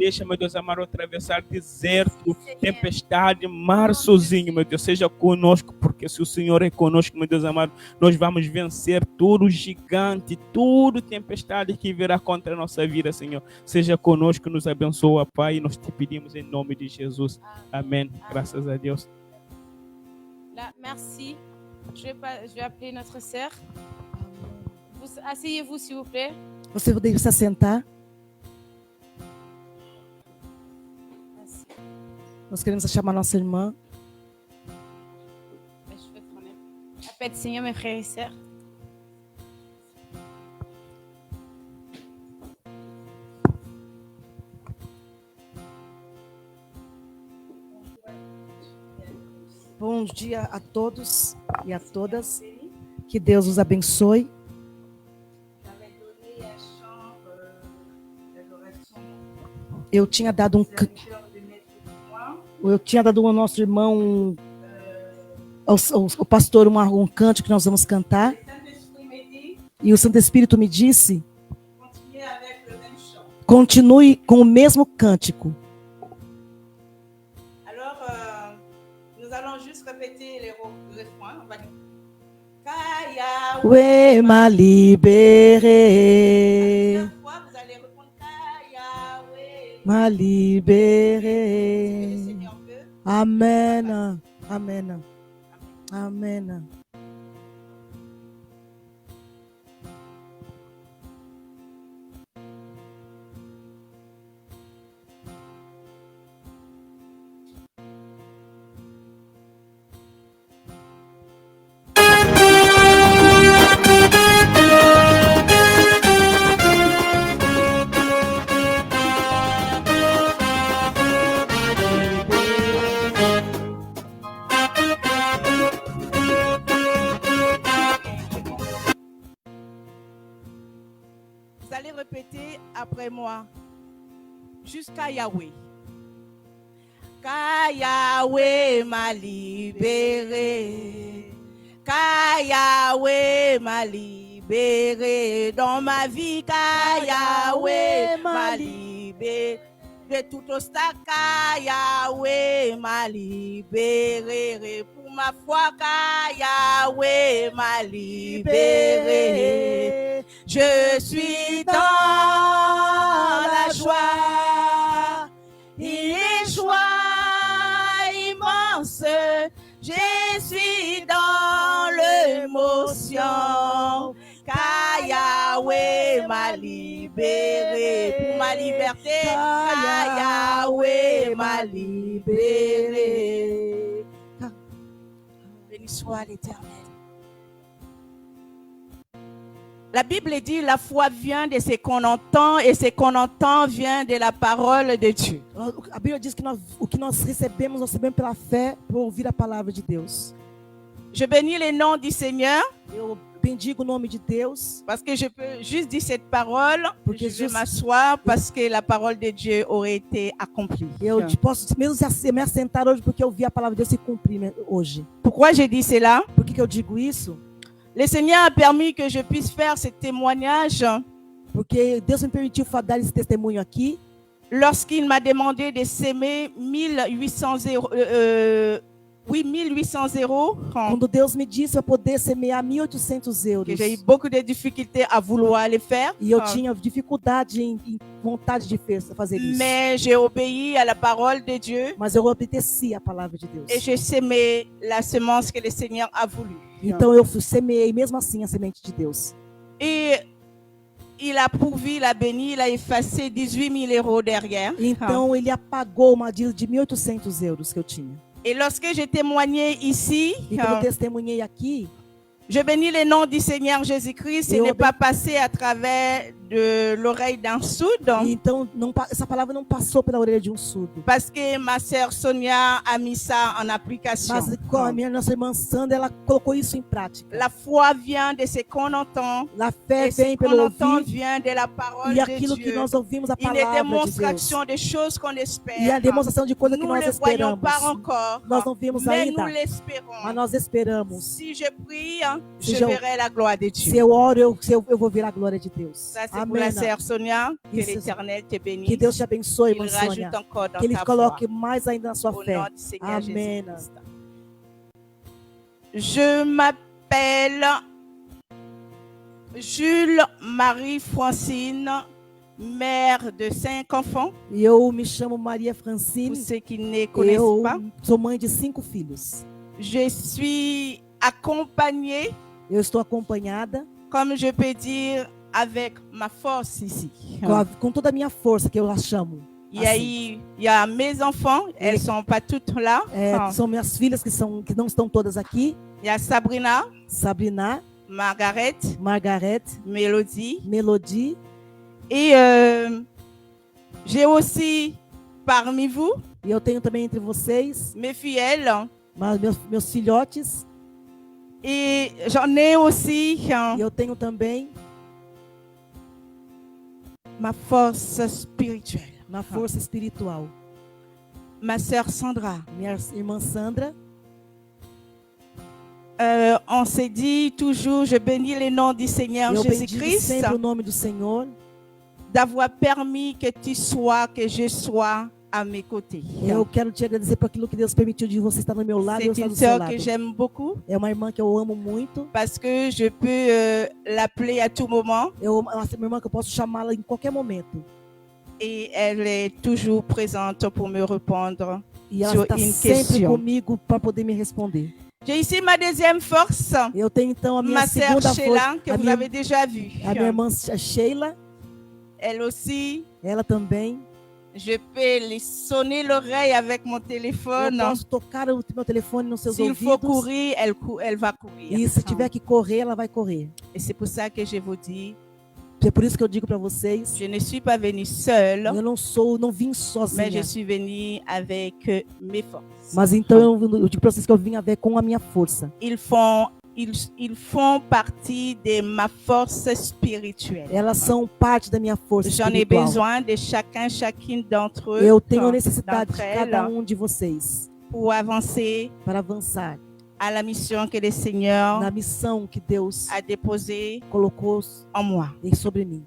deixa, meu Deus amado, atravessar deserto, tempestade, mar sozinho, meu Deus. Seja conosco, porque se o Senhor é conosco, meu Deus amado, nós vamos vencer todo gigante, tudo tempestade que virá contra a nossa vida, Senhor. Seja conosco, nos abençoa, Pai, e nós te pedimos em nome de Jesus. Amém. Graças a Deus. Là, merci. Je vais appeler notre sœur. Asseyez-vous, s'il vous plaît. Você deve se assentar. Merci. Nós queremos chamar nossa irmã. Je vais prendre. Appelle Seigneur, mes frères et sœurs. Bom dia a todos e a todas. Que Deus os abençoe. Eu tinha dado ao nosso irmão, ao pastor, um canto que nós vamos cantar. E o Santo Espírito me disse: continue com o mesmo cântico. Yahweh m'a libéré, m'a libéré. Amen, amen, amen. Vous allez répéter après moi jusqu'à Yahweh. Car Yahweh m'a libéré. Car Yahweh m'a libéré dans ma vie. Car Yahweh m'a libéré de tout obstacle. Car Yahweh m'a libéré pour ma foi. Car Yahweh m'a libéré. Je suis dans la joie, une joie immense. Je suis dans l'émotion, car Yahweh m'a libéré pour ma liberté. Car Yahweh m'a libéré. Béni soit l'Éternel. La Bible dit la foi vient de ce qu'on entend et ce qu'on entend vient de la parole de Dieu. A Bíblia diz que o que nós recebemos pela fé por ouvir a palavra de Deus. Je bénis le nom du Seigneur. Eu bendigo o nome de Deus. Parce que je peux juste dire cette parole. Porque je vais m'asseoir parce que la parole de Dieu aurait été accomplie. Eu posso mesmo me assentar hoje porque eu vi a palavra de Deus se cumprir hoje. Pourquoi j'ai dit cela? Por que eu digo isso? Le Seigneur a permis que je puisse faire ce témoignage. Porque Deus me permitiu dar esse testemunho aqui. Lorsqu'il m'a demandé de s'aimer 1800 euros. Quando Deus me disse eu poder semear 1.800 euros. Que j'ai eu beaucoup de difficultés à vouloir le faire. E eu tinha dificuldade em vontade de fazer isso. Mais j'ai obéi à la parole de Dieu. Mas eu obedeci à palavra de Deus. Et j'ai semé la semence que le Seigneur a voulu. Então eu semeei mesmo assim a semente de Deus. Et il a pourvu, il a béni, il a effacé 18 000 euros derrière. Então ele apagou uma dívida de 1.800 euros que eu tinha. Et lorsque j'ai témoigné ici, E quando eu testemunhei aqui, je bénis le nom du Seigneur Jésus-Christ. Ce n'est pas passé à travers de l'oreille d'un sourd. Então essa palavra não passou pela orelha de surdo. Parce que ma sœur Sonia a mis ça en application. Mas a nossa irmã Sandra, ela colocou isso em prática. La foi vient de ce qu'on entend. A fé vem pelo ouvir. Vient de la parole e aquilo de que Dieu. nós ouvimos a palavra Une démonstration de Deus. de choses qu'on espère. E a demonstração de coisas que nós esperamos. Pas encore, nós não vimos mais ainda. Nous l'espérons. Mas nós esperamos. Si je prie, je verrai la gloire de Dieu. Se eu oro, eu vou ver a glória de Deus. Ça, c'est Pour la Amém. sœur Sonia, que Isso. l'Éternel te Que bénisse. Deus te abençoe, Qu'il irmã rajoute Sônia. encore dans Que Ele ta foi. coloque mais ainda na sua Au fé. nom du Seigneur Amen. Jésus-Christ. Je m'appelle Jules Marie-Francine, mère de 5 enfants. E eu me chamo Maria Pour Francine. ceux qui ne connaissent Eu pas, sou mãe de 5 filhos. je suis accompagnée, Eu estou acompanhada comme je peux dire, avec ma force ici. com toda a minha força, que eu a chamo. Il y a mes enfants, elles ne sont pas toutes là. São minhas filhas que não estão todas aqui. Il y a Sabrina, Sabrina, Margaret, Margaret, Mélodie. Melody. Et j'ai aussi parmi vous E eu tenho também entre vocês mes filles. meus filhotes. Et j'en ai aussi E eu tenho também ma force spirituelle. uma força espiritual. Ma sœur Sandra. Minha irmã Sandra. On s'est dit toujours, je bénis le nom du Seigneur Eu bendigo Jésus-Christ, sempre o nome do Senhor. d'avoir permis que tu sois, que je sois à mes côtés. Eu quero te agradecer por aquilo que Deus permitiu de você estar no meu lado e eu C'est estar une do seu sœur lado. que j'aime beaucoup É uma irmã que eu amo muito. parce que je peux l'appeler à tout moment É uma irmã que eu posso chamá-la em qualquer momento. et elle est toujours présente pour me répondre E ela sur está une sempre question. comigo para poder me responder. J'ai ici ma deuxième force, Eu tenho então a minha ma sœur segunda Sheila, força, que vous avez déjà vue. a minha irmã Sheila, Elle aussi, ela também. je peux lui sonner l'oreille avec mon Eu téléphone. posso tocar o meu telefone nos seus S'il faut ouvidos. courir, elle va courir. E se tiver que correr, ela vai correr. Et c'est pour ça que je vous dis, É por isso que eu digo para vocês, je ne suis pas venue seule, eu não vim mais sozinha. je suis venue avec mes forces. Mas então eu digo para vocês que eu vim a ver com a minha força. Ils font partie de ma force spirituelle. Elas são parte da minha força J'en ai espiritual. besoin de chacune d'entre eux, Eu tenho necessidade de d'entre cada elles, de vocês pour avancer para avançar à la mission que le Seigneur na missão que Deus a déposée colocou en moi. sobre mim.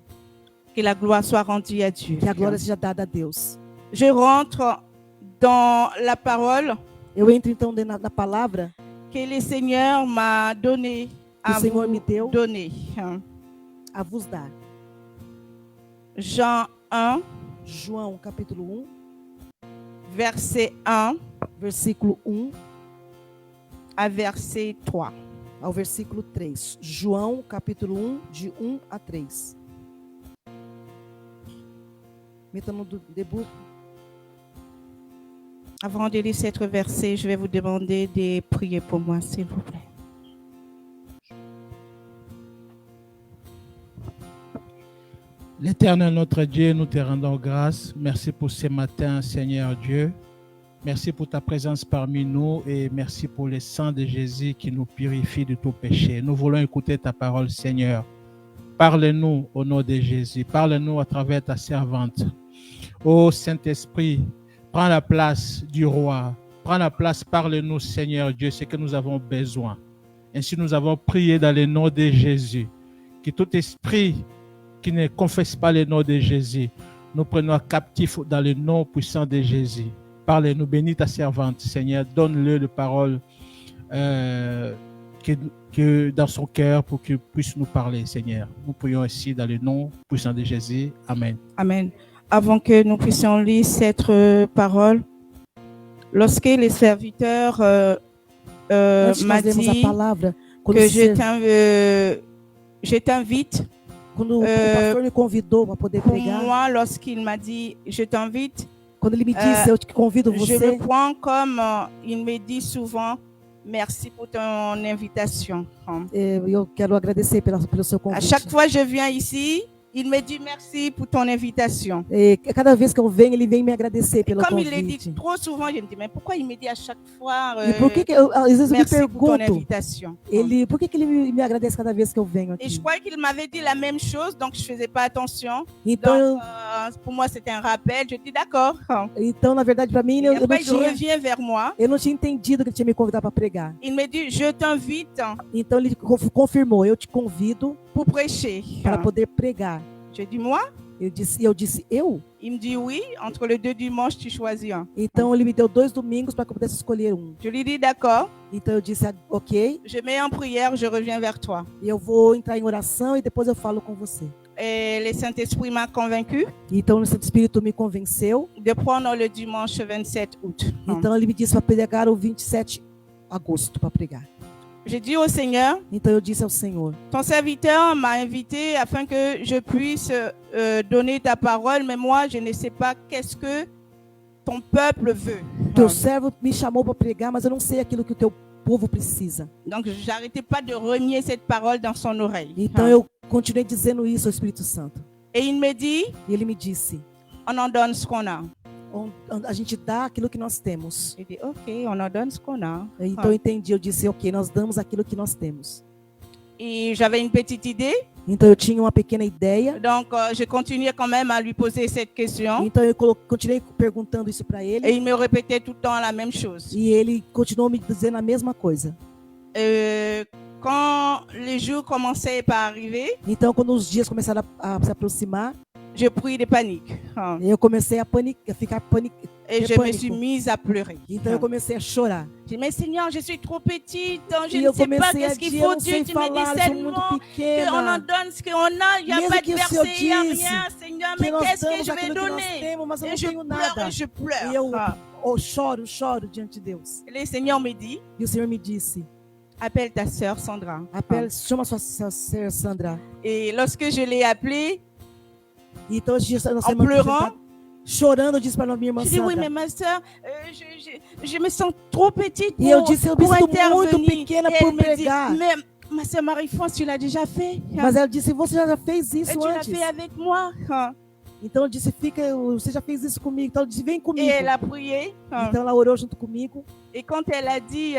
Que la gloire soit rendue à Dieu. Que a glória seja dada a Deus. Je rentre dans la parole Eu entro então na palavra que le Seigneur m'a donnée que à o Senhor vous me deu donner. a vos dar. Jean 1, João capítulo 1, verset 1 versículo 1 à verset 3. ao versículo 3. João capítulo 1, de 1 a 3. Meta no debut. Avant de lire ce verset, je vais vous demander de prier pour moi, s'il vous plaît. L'Éternel notre Dieu, nous te rendons grâce. Merci pour ce matin, Seigneur Dieu. Merci pour ta présence parmi nous et merci pour le sang de Jésus qui nous purifie de tout péché. Nous voulons écouter ta parole, Seigneur. Parle-nous au nom de Jésus. Parle-nous à travers ta servante. Ô Saint-Esprit, prends la place du roi. Prends la place, parle-nous, Seigneur Dieu, ce que nous avons besoin. Ainsi, nous avons prié dans le nom de Jésus. Que tout esprit qui ne confesse pas le nom de Jésus, nous prenons captif dans le nom puissant de Jésus. Parle-nous, bénis ta servante, Seigneur. Donne-le de paroles que dans son cœur pour qu'il puisse nous parler, Seigneur. Nous prions ainsi dans le nom puissant de Jésus. Amen. Amen. Avant que nous puissions lire cette parole, lorsque les serviteurs Antes de m'a nós lermos a dit palavra, quando, que je t'invite, quando o pastor me convidou para poder pour pregar, moi, lorsqu'il m'a dit je t'invite, quando ele me disse, eu te convido je você, le prends comme il me dit souvent, merci pour ton invitation. eu quero agradecer pelo seu À convite. chaque fois que je viens ici, il me dit merci pour ton invitation. E cada vez que eu venho, ele vem me agradecer pelo Comme il le dit convite. trop souvent, je me dis, mais pourquoi il me dit à chaque fois E por que às vezes eu me merci pour ton pergunto, invitation? por que ele me agradece cada vez que eu venho Et je aqui? croyais qu'il m'avait dit la même chose, donc je ne faisais pas attention. Então, Donc, pour moi, c'était un rappel. Je dis d'accord. então na verdade, para mim, Et eu après, il revient vers moi. não tinha entendido que ele tinha me convidado para pregar. Il me dit, je t'invite Então ele confirmou, eu te convido pour prêcher. para poder pregar. J'ai dit moi? Eu disse, eu? Il me dit oui, entre les 2 dimanches, tu choisis un. Então ele me deu 2 domingos para que eu pudesse escolher um. Je lui dis d'accord, Então eu disse, ok, je mets en prière, je reviens vers toi. e eu vou entrar em oração e depois eu falo com você. Et le Saint-Esprit m'a convaincu Então o Santo Espírito me convenceu. de prendre le dimanche 27 août. Então ele me disse para pregar o 27 de agosto para pregar. J'ai dit au Seigneur, Então eu disse ao Senhor, ton serviteur m'a invité afin que je puisse donner ta parole, mais moi, je ne sais pas qu'est-ce que ton peuple veut. teu servo me chamou para pregar, mas eu não sei aquilo que o teu povo precisa. Donc, j'arrêtais pas de renier cette parole dans son oreille. Então eu continuei dizendo isso ao Espírito Santo. Et il me dit, E ele me disse, on en donne ce qu'on a. a gente dá aquilo que nós temos. J'ai dit, ok, on en donne ce qu'on a. Então eu entendi, eu disse, ok, nós damos aquilo que nós temos. Et j'avais une petite idée, Então eu tinha uma pequena ideia. donc je continuais quand même à lui poser cette question. Então eu continuei perguntando isso para Et ele. il me répétait tout le temps la même chose. E ele continuou me dizendo a mesma coisa. Quand les jours commençaient à arriver, Então quando os dias começaram a se aproximar, je pris de panique. eu comecei a ficar pânico. Et De je me pânico. suis mise à pleurer. Então eu comecei a chorar. J'ai dit, mais Seigneur, je suis trop petite, je E ne eu sais pas comecei a qu'est-ce qu'il dizer, eu faut. não Dieu, sei tu me dis falar, eu sou muito seulement qu'on en pequena. donne ce qu'on a, il n'y a Mesmo pas que de o Senhor verset, il n'y a disse rien, Seigneur, Que mais nós qu'est-ce que damos je vais aquilo que nós donner? temos, mas eu Et não je tenho pleure, nada. et je pleure. E eu choro diante de Deus. Et le Seigneur me dit, E o Senhor me disse, appelle ta sœur Sandra. chama sua sœur Sandra. Et lorsque je l'ai appelée, E então nós En pleurant, chorando, eu disse para minha irmã je dis, oui, mais Sandra. ma sœur, je me sens trop petite E eu pour, disse, eu me pour sinto muito intervenir. pequena Et por elle me dit, pregar. mais ma sœur Marie-France, tu l'as déjà fait. Mas ela disse, você já fez Et isso tu l'as antes. fait avec moi. Então eu disse, você já fez isso comigo. Então ela disse, vem Et comigo. elle a prié. Então ela orou junto comigo. Et quand elle a dit,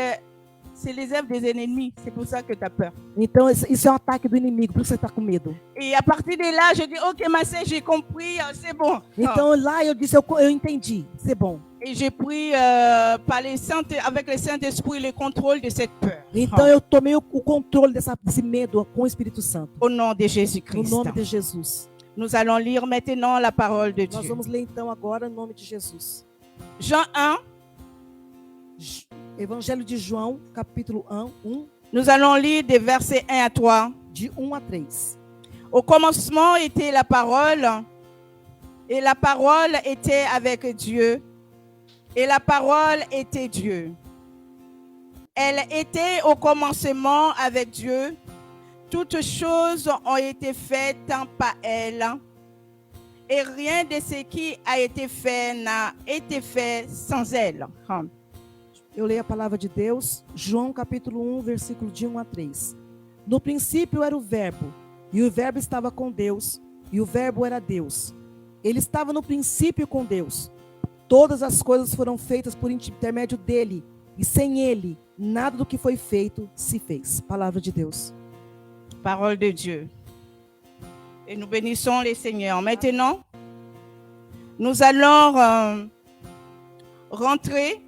c'est les œuvres des ennemis, c'est pour ça que tu as peur. Então isso é um ataque do inimigo, por isso você está com medo. Et à partir de là, je dis, ok, ma sœur, j'ai compris, c'est bon. Então lá eu disse, eu entendi, c'est bom. Et j'ai pris avec le Saint-Esprit le contrôle de cette peur. Então eu tomei o controle desse medo com o Espírito Santo. Au nom de No Jésus-Christ. nome de Jesus. Nous allons lire maintenant la parole de Nós Dieu. vamos ler então agora em nome de Jesus. Jean 1, Evangelho de João, capítulo 1, nous allons lire des versets 1 à 3. de 1 a 3. Au commencement était la parole, et la parole était avec Dieu, et la parole était Dieu. Elle était au commencement avec Dieu. Toutes choses ont été faites par elle, et rien de ce qui a été fait n'a été fait sans elle. Eu leio a palavra de Deus, João capítulo 1, versículo de 1 a 3. No princípio era o Verbo, e o Verbo estava com Deus, e o Verbo era Deus. Ele estava no princípio com Deus. Todas as coisas foram feitas por intermédio dele, e sem ele, nada do que foi feito se fez. Palavra de Deus. Parole de Dieu. Et nous bénissons les Seigneurs. Maintenant, nous allons rentrer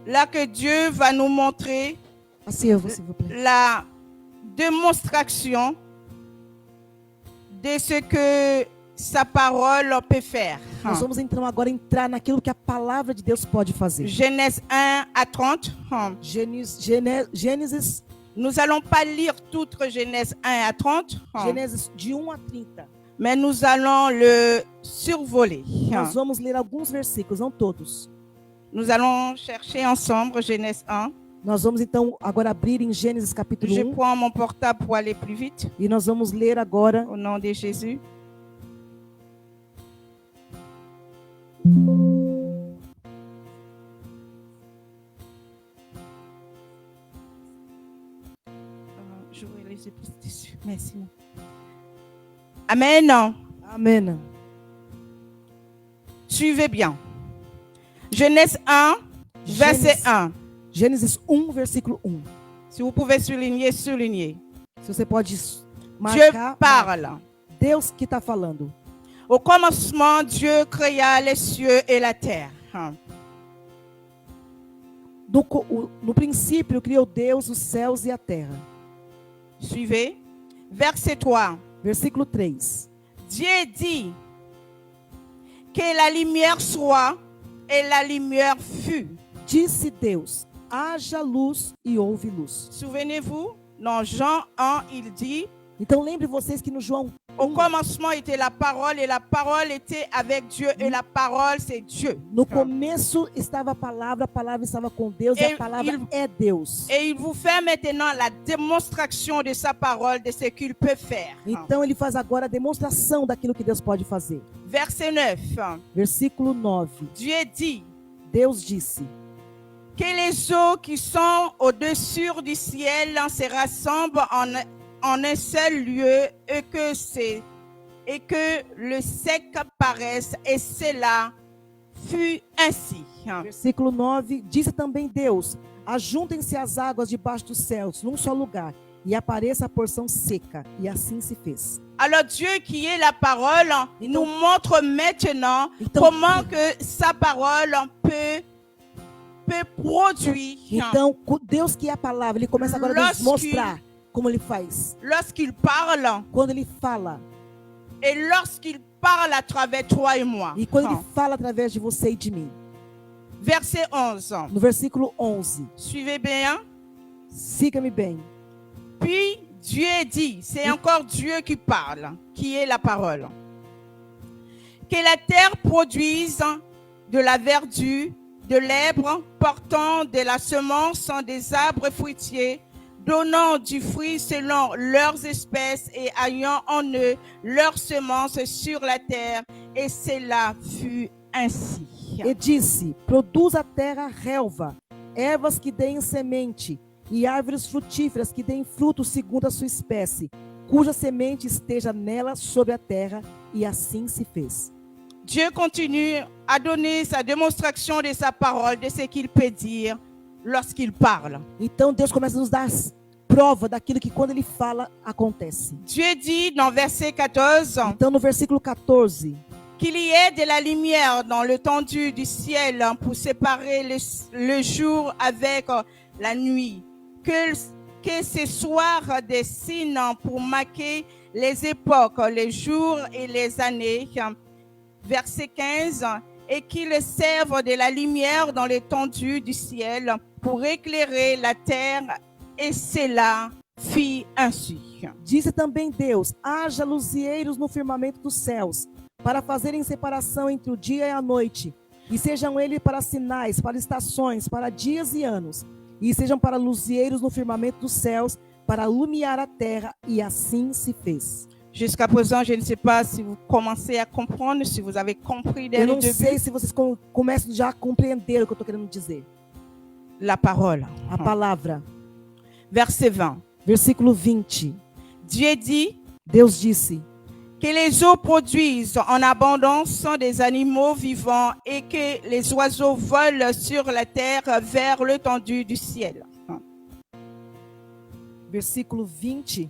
là que Dieu va nous montrer Assirva, s'il vous plaît. la démonstration de ce que sa parole peut faire. Nós vamos então agora entrar naquilo que a palavra de Deus pode fazer. Genèse 1 à 30. Gênesis, Nous n'allons pas lire toute Genèse 1 à 30, Gênesis de 1 a 30. mais nous allons le survoler. Nós vamos ler alguns versículos, não todos. Nous allons chercher ensemble Genèse 1. Nós vamos então agora abrir em Gênesis capítulo Je 1 prends mon portable pour aller plus vite. e nós vamos ler agora Au nom de Jésus. J'ouvre les yeux plus dessus. Merci. Amen. Amém. Suivez bien. Genèse 1, verset Gênesis, 1. Gênesis 1, versículo 1. Si vous pouvez souligner, soulignez. Se você pode Dieu marcar, parle. Deus que está falando. Au commencement, Dieu créa les cieux et la terre. No princípio criou Deus os céus e a terra. Suivez. Verset 3. Versículo 3. Dieu dit que la lumière soit et la lumière fut. Disse Deus: haja luz e houve luz. Souvenez-vous, dans Jean 1, il dit, Então lembre vocês que no João au commencement était la parole et la parole était avec Dieu et la parole c'est Dieu. no começo estava a palavra estava com Deus e a palavra é Deus. Et il vous fait maintenant la démonstration de sa parole, de ce qu'il peut faire. Então ele faz agora a demonstração daquilo que Deus pode fazer. Verset 9. Versículo 9. Dieu dit Deus disse: que les eaux qui sont au-dessus du ciel se rassemblent en un seul lieu et que le sec paraisse, et cela fut ainsi. Versículo 9. Disse também Deus: ajuntem-se as águas debaixo dos céus num só lugar, e apareça a porção seca. E assim se fez. Alors Dieu qui est la parole nous montre maintenant comment que sa parole peut produire. Então, Deus que é a palavra, ele começa agora a nos mostrar como ele faz. Lorsqu'il parle, quando ele fala, et lorsqu'il parle à travers toi et moi. E quando ele fala através de você e de mim. Verset 11. No versículo 11. Suivez bien. Siga-me bem. Puis Dieu dit, c'est encore Dieu qui parle, qui est la parole. Que la terre produise de la verdure, de l'herbe portant de la semence des arbres fruitiers, donnant du fruit selon leurs espèces et ayant en eux leurs semences sur la terre. Et cela fut ainsi. E disse: produz a terra relva, ervas que deem semente, e árvores frutíferas que deem fruto segundo a sua espécie, cuja semente esteja nela sobre a terra. E assim se fez. Dieu continue à donner sa démonstration de sa parole, de ce qu'il peut dire lorsqu'il parle. Então Deus começa a nos dar prova daquilo que quando ele fala acontece. Dieu dit dans verset 14. Então no versículo 14. Qu'il y ait de la lumière dans l'étendue du ciel pour séparer le jour avec la nuit. Que ce soit des signes pour marquer les époques, les jours et les années. Verset 15. Et qu'il serve de la lumière dans l'étendue du ciel pour éclairer la terre. Et cela fit ainsi. Disse também Deus: haja luzieiros no firmamento dos céus, para fazerem separação entre o dia e a noite, e sejam eles para sinais, para estações, para dias e anos, e sejam para luzieiros no firmamento dos céus, para iluminar a terra, e assim se fez. Jusqu'à présent, je ne sais pas si vous commencez à comprendre, si vous avez compris dès le début. Eu não sei se vocês começam já a compreender o que eu estou querendo dizer. La parole. A palavra. Verset 20. Versículo 20. Dieu dit, Deus disse: que les eaux produisent en abondance des animaux vivants et que les oiseaux volent sur la terre vers l'étendue du ciel. Versículo 20.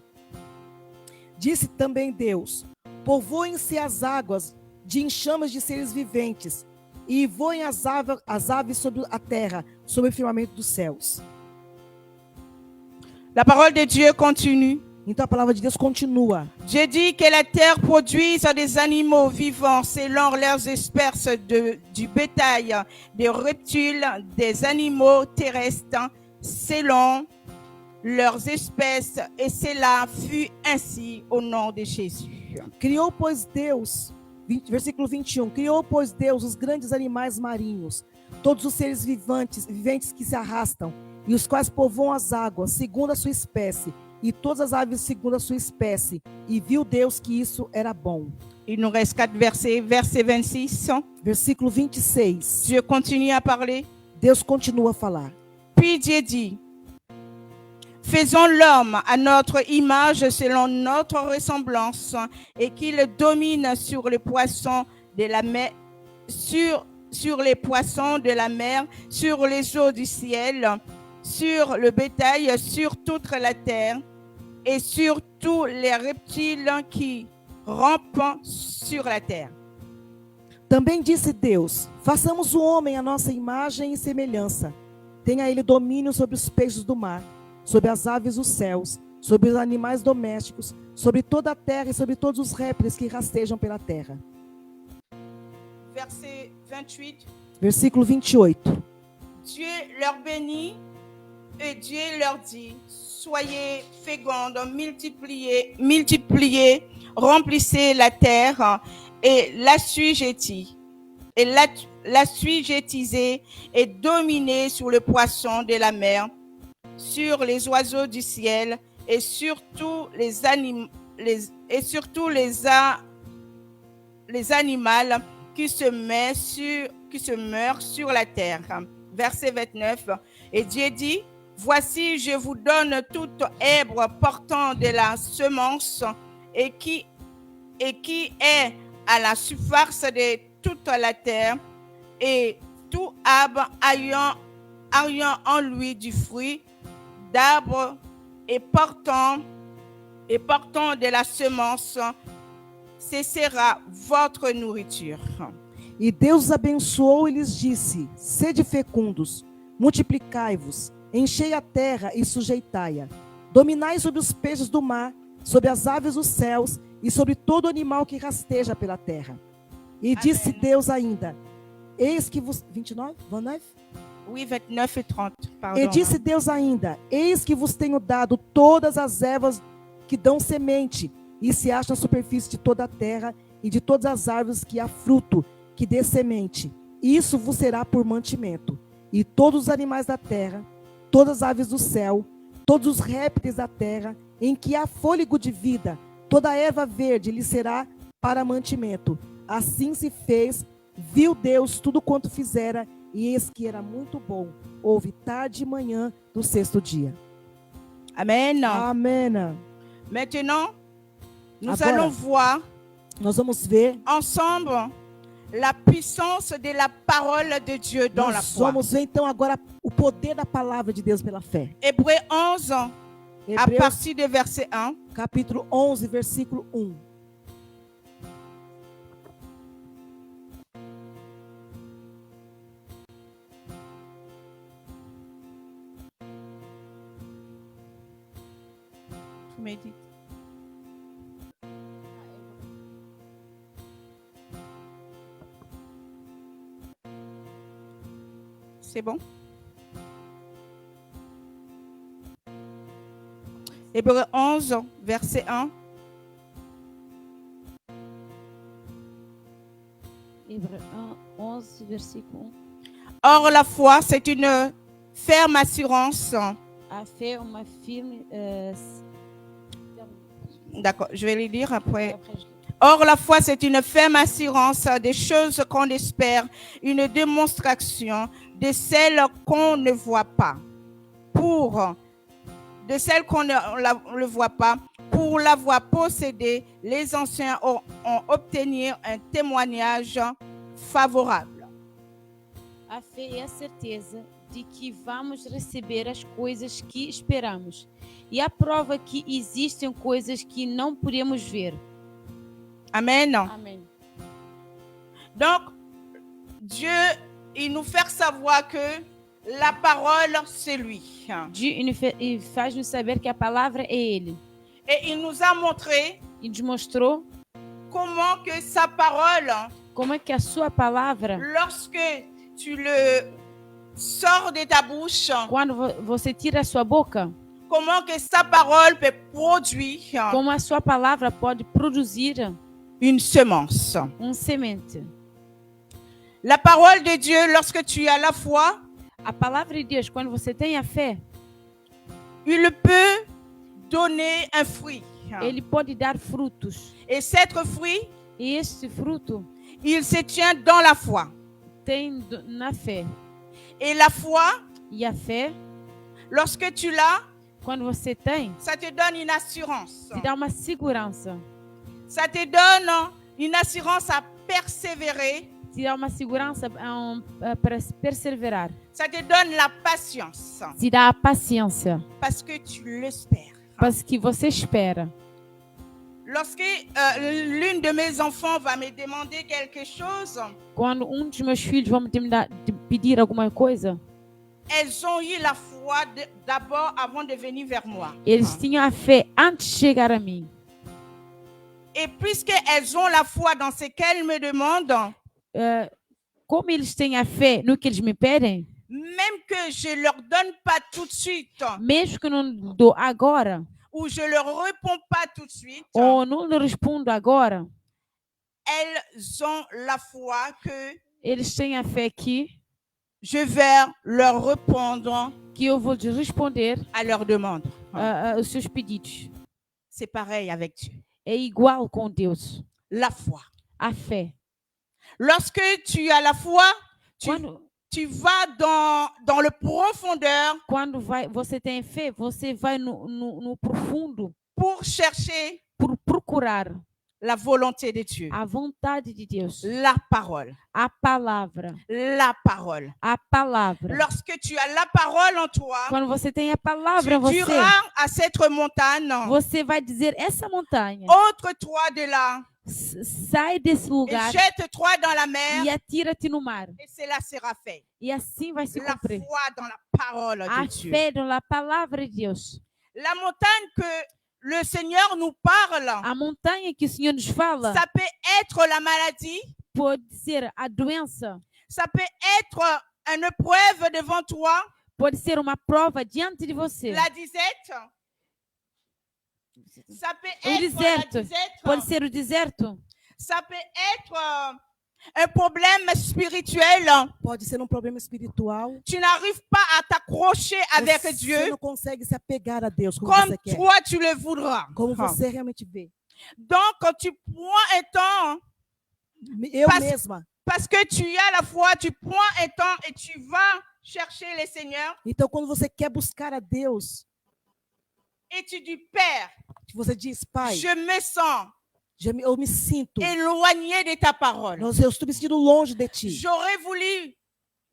Disse também Deus: povoem-se as águas de enxames de seres viventes, e voem as aves sobre a terra, sobre o firmamento dos céus. La parole de Dieu continue. Então a palavra de Deus continua. Dieu dit que la terre produise des animaux vivants selon leurs espèces, du bétail, des reptiles, des animaux terrestres selon leurs espèces, et cela fut ainsi au nom de Jésus. Criou, pois Deus, versículo 21, criou, pois Deus, os grandes animais marinhos, todos os seres viventes que se arrastam, e os quais povoam as águas, segundo a sua espécie, e todas as aves segundo a sua espécie. E viu Deus que isso era bom. Il nous reste 4 versets. Verset 26. Versículo 26. Dieu continue à parler. Deus continua a falar. Puis Dieu dit: faisons l'homme à notre image selon notre ressemblance, et qu'il domine sur les poissons de la mer, sur les poissons de la mer, sur les eaux du ciel, sur le bétail, sur toute la terre, et sur tous les reptiles qui rampent sur la terre. Também disse Deus: façamos o homem à nossa imagem e semelhança. Tenha ele domínio sobre os peixes do mar, sobre as aves dos céus, sobre os animais domésticos, sobre toda a terra e sobre todos os répteis que rastejam pela terra. Verset 28. Versículo 28. Dieu leur bénit et Dieu leur dit, soyez fécondes, multipliez, remplissez la terre et l'assujettisez et dominez sur les poissons de la mer, sur les oiseaux du ciel et sur tous les animaux qui se meurent sur la terre. Verset 29. Et Dieu dit, voici, je vous donne toute herbe portant de la semence et qui est à la surface de toute la terre, et tout arbre ayant en lui du fruit d'arbre et portant de la semence, ce sera votre nourriture. E Deus os abençoou e lhes disse: sede fecundos, multiplicai-vos, enchei a terra e sujeitai-a. Dominai sobre os peixes do mar, sobre as aves dos céus e sobre todo animal que rasteja pela terra. E disse Deus ainda: eis que vos... 29? 29? Oui, 29 et 30, pardon. E disse Deus ainda: eis que vos tenho dado todas as ervas que dão semente e se acham na superfície de toda a terra, e de todas as árvores que há fruto, que dê semente. Isso vos será por mantimento. E todos os animais da terra, todas as aves do céu, todos os répteis da terra, em que há fôlego de vida, toda a erva verde lhe será para mantimento. Assim se fez, viu Deus tudo quanto fizera, e eis que era muito bom. Houve tarde e manhã do sexto dia. Amen. Amém. Maintenant, nous Agora, allons voir nós vamos ver, ensemble la puissance de la parole de Dieu dans la nós foi. vamos ver então agora o poder da palavra de Deus pela fé. Hébreux 11, à Hebreus, partir du verset 1. capítulo 11, versículo 1. Médite. C'est bon? Hébreux 11, verset 1. Hébreux 1, 11, versículo 1. Or, la foi, c'est une ferme assurance. A fé é uma firme. D'accord, je vais le lire après. Après, je- Or, la foi, c'est une ferme assurance des choses qu'on espère, une démonstration de celles qu'on ne voit pas. De celles qu'on ne voit pas, pour l'avoir possédée, les anciens ont obtenu un témoignage favorable. A fé é a certeza de que vamos receber as coisas que esperamos. E a prova que existem coisas que não podemos ver. Amen. Amém. Donc, Dieu, il nous fait savoir que la parole, c'est lui. E faz-nos saber que a palavra é Ele. Et il nous a montré E nos mostrou comment que sa parole, como é que a sua palavra, lorsque tu le sors de ta bouche, quando você tira a sua boca, comment que sa parole peut produire como a sua palavra pode produzir une semence. semente. La parole de Dieu, lorsque tu as la foi, A palavra de Deus, quando você tem a fé, il peut donner un fruit. ele pode dar frutos. Et cet fruit, E este fruto il se tient dans la foi. tem na fé. Et la foi, E a fé, lorsque tu l'as, quando você tem, ça te donne une assurance. te dá uma segurança. Ça te donne une assurance à persévérer. Te dá uma segurança para perseverar. Ça te donne la patience Te dá a paciência, parce que tu l'espères. parce que você espera. Lorsque l'une de mes enfants va me demander quelque chose, Quando dos meus filhos vai me pedir alguma coisa, elles ont eu la foi d'abord avant de venir vers moi. Eles tinham a fé antes de chegar a mim. Et puisqu'elles ont la foi dans ce qu'elles me demandent, Como eles têm a fé no que eles me pedem, même que je ne leur donne pas tout de suite, mesmo que eu não dou agora, ou je ne leur réponds pas tout de suite, ou não lhe respondo agora, elles ont la foi que eles têm a fé je vais leur répondre que eu vou lhes responder à leurs demandes. os seus pedidos. C'est pareil avec Dieu. É igual com Deus. La foi. A fé. Lorsque tu as la foi, Quando, tu vas dans le profondeur você tem fé, você vai no profundo pour chercher por procurar la volonté de Dieu. a vontade de Deus. La parole. A palavra. La parole. A palavra. Lorsque tu as la parole en toi, Quando você tem a tu palavra em você, diras à cette montagne, você vai dizer essa montanha, ôte-toi de là sai desse et lugar jette-toi dans la mer, e atira-te no mar. et cela sera fait. E assim vai se La cumprir. foi dans la parole A de Dieu. fé na palavra de Deus. La montagne que le Seigneur nous parle, A montanha que o Senhor nos fala ça peut être la maladie, pode ser a doença, ça peut être une épreuve devant toi, pode ser uma prova diante de você. la disette, ça peut O être deserto. la disette, Pode ser o deserto. ça peut être un problème spirituel. Pode ser um problema espiritual. Tu n'arrives pas à t'accrocher avec Você Dieu não consegue se apegar a Deus como comme você quer. toi tu le voudras. Como você realmente vê. Donc, quand tu prends un temps, Eu Parce- mesma. parce que tu as la foi, tu prends un temps et tu vas chercher le Seigneur Então, quando você quer buscar a Deus, et tu dis, Père, você diz, Pai, je me sens eu me sinto. éloigné de ta parole. Eu estou me sentindo longe de ti. J'aurais voulu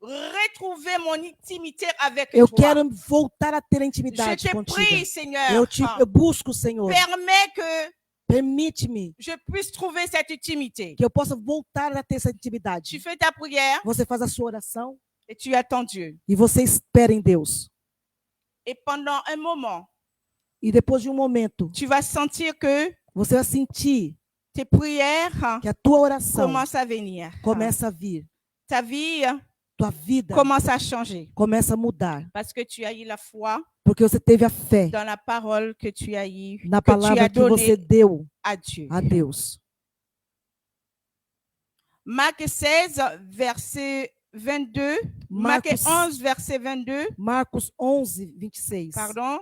retrouver mon intimité avec Eu toi. quero voltar a ter a Je intimidade te contigo. prie, Seigneur, Eu busco o Senhor. permets que Permite-me je puisse trouver cette intimité. que eu possa voltar a ter essa Tu intimidade. fais ta prière Você faz a sua oração et tu attends Dieu. e você espera em Deus. Et pendant un moment, E depois de um momento, tu vas sentir que você vai sentir tes prières que a tua oração commencent à venir. começa a vir. Ta vie Tua vida commence à changer começa a mudar. parce que tu as eu la foi Porque você teve a fé dans la parole que tu as eue, na que tu palavra as que você donnée deu à Dieu. a Deus. Marc 16, verset 22. Marc Marcos- 11, verset 22. Marcos 11, 26. Pardon.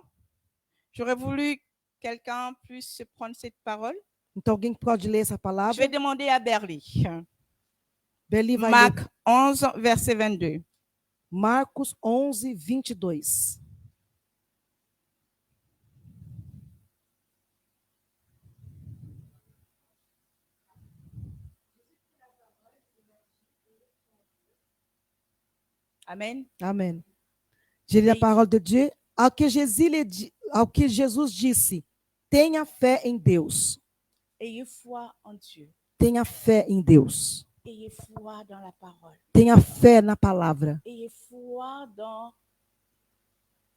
J'aurais voulu que quelqu'un puisse prendre cette parole. Então, alguém pode ler essa Je palavra? vais demander à Berly. Beli vai Marc ler. 11, verset 22. Marcos 11, 22. Amen. Amém. Je lis la parole de Dieu. Ao que Jesus disse, tenha fé em Deus. Ayez foi en Dieu. Tenha fé em Deus. Ayez foi dans la parole. Tenha fé na palavra. Ayez foi dans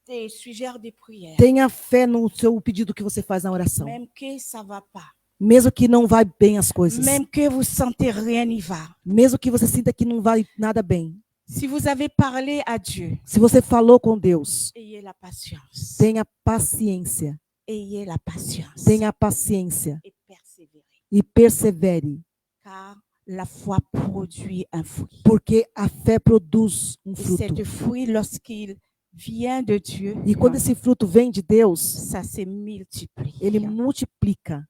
tes sujets de prière. Tenha fé no seu pedido que você faz na oração. Même que ça va pas. Mesmo que não vai bem as coisas. Même que vous sentez rien n'y va. Mesmo que você sinta que não vai nada bem. Si vous avez parlé à Dieu, Se você falou com Deus, ayez la patience. tenha paciência. Ayez la patience. Tenha paciência Et persévérez. e persevere. Car la foi produit un fruit. Porque a fé produz um Et fruto. cet fruit, lorsqu'il vient de Dieu, E quando esse fruto vem de Deus, ça se multiplie. ele multiplica.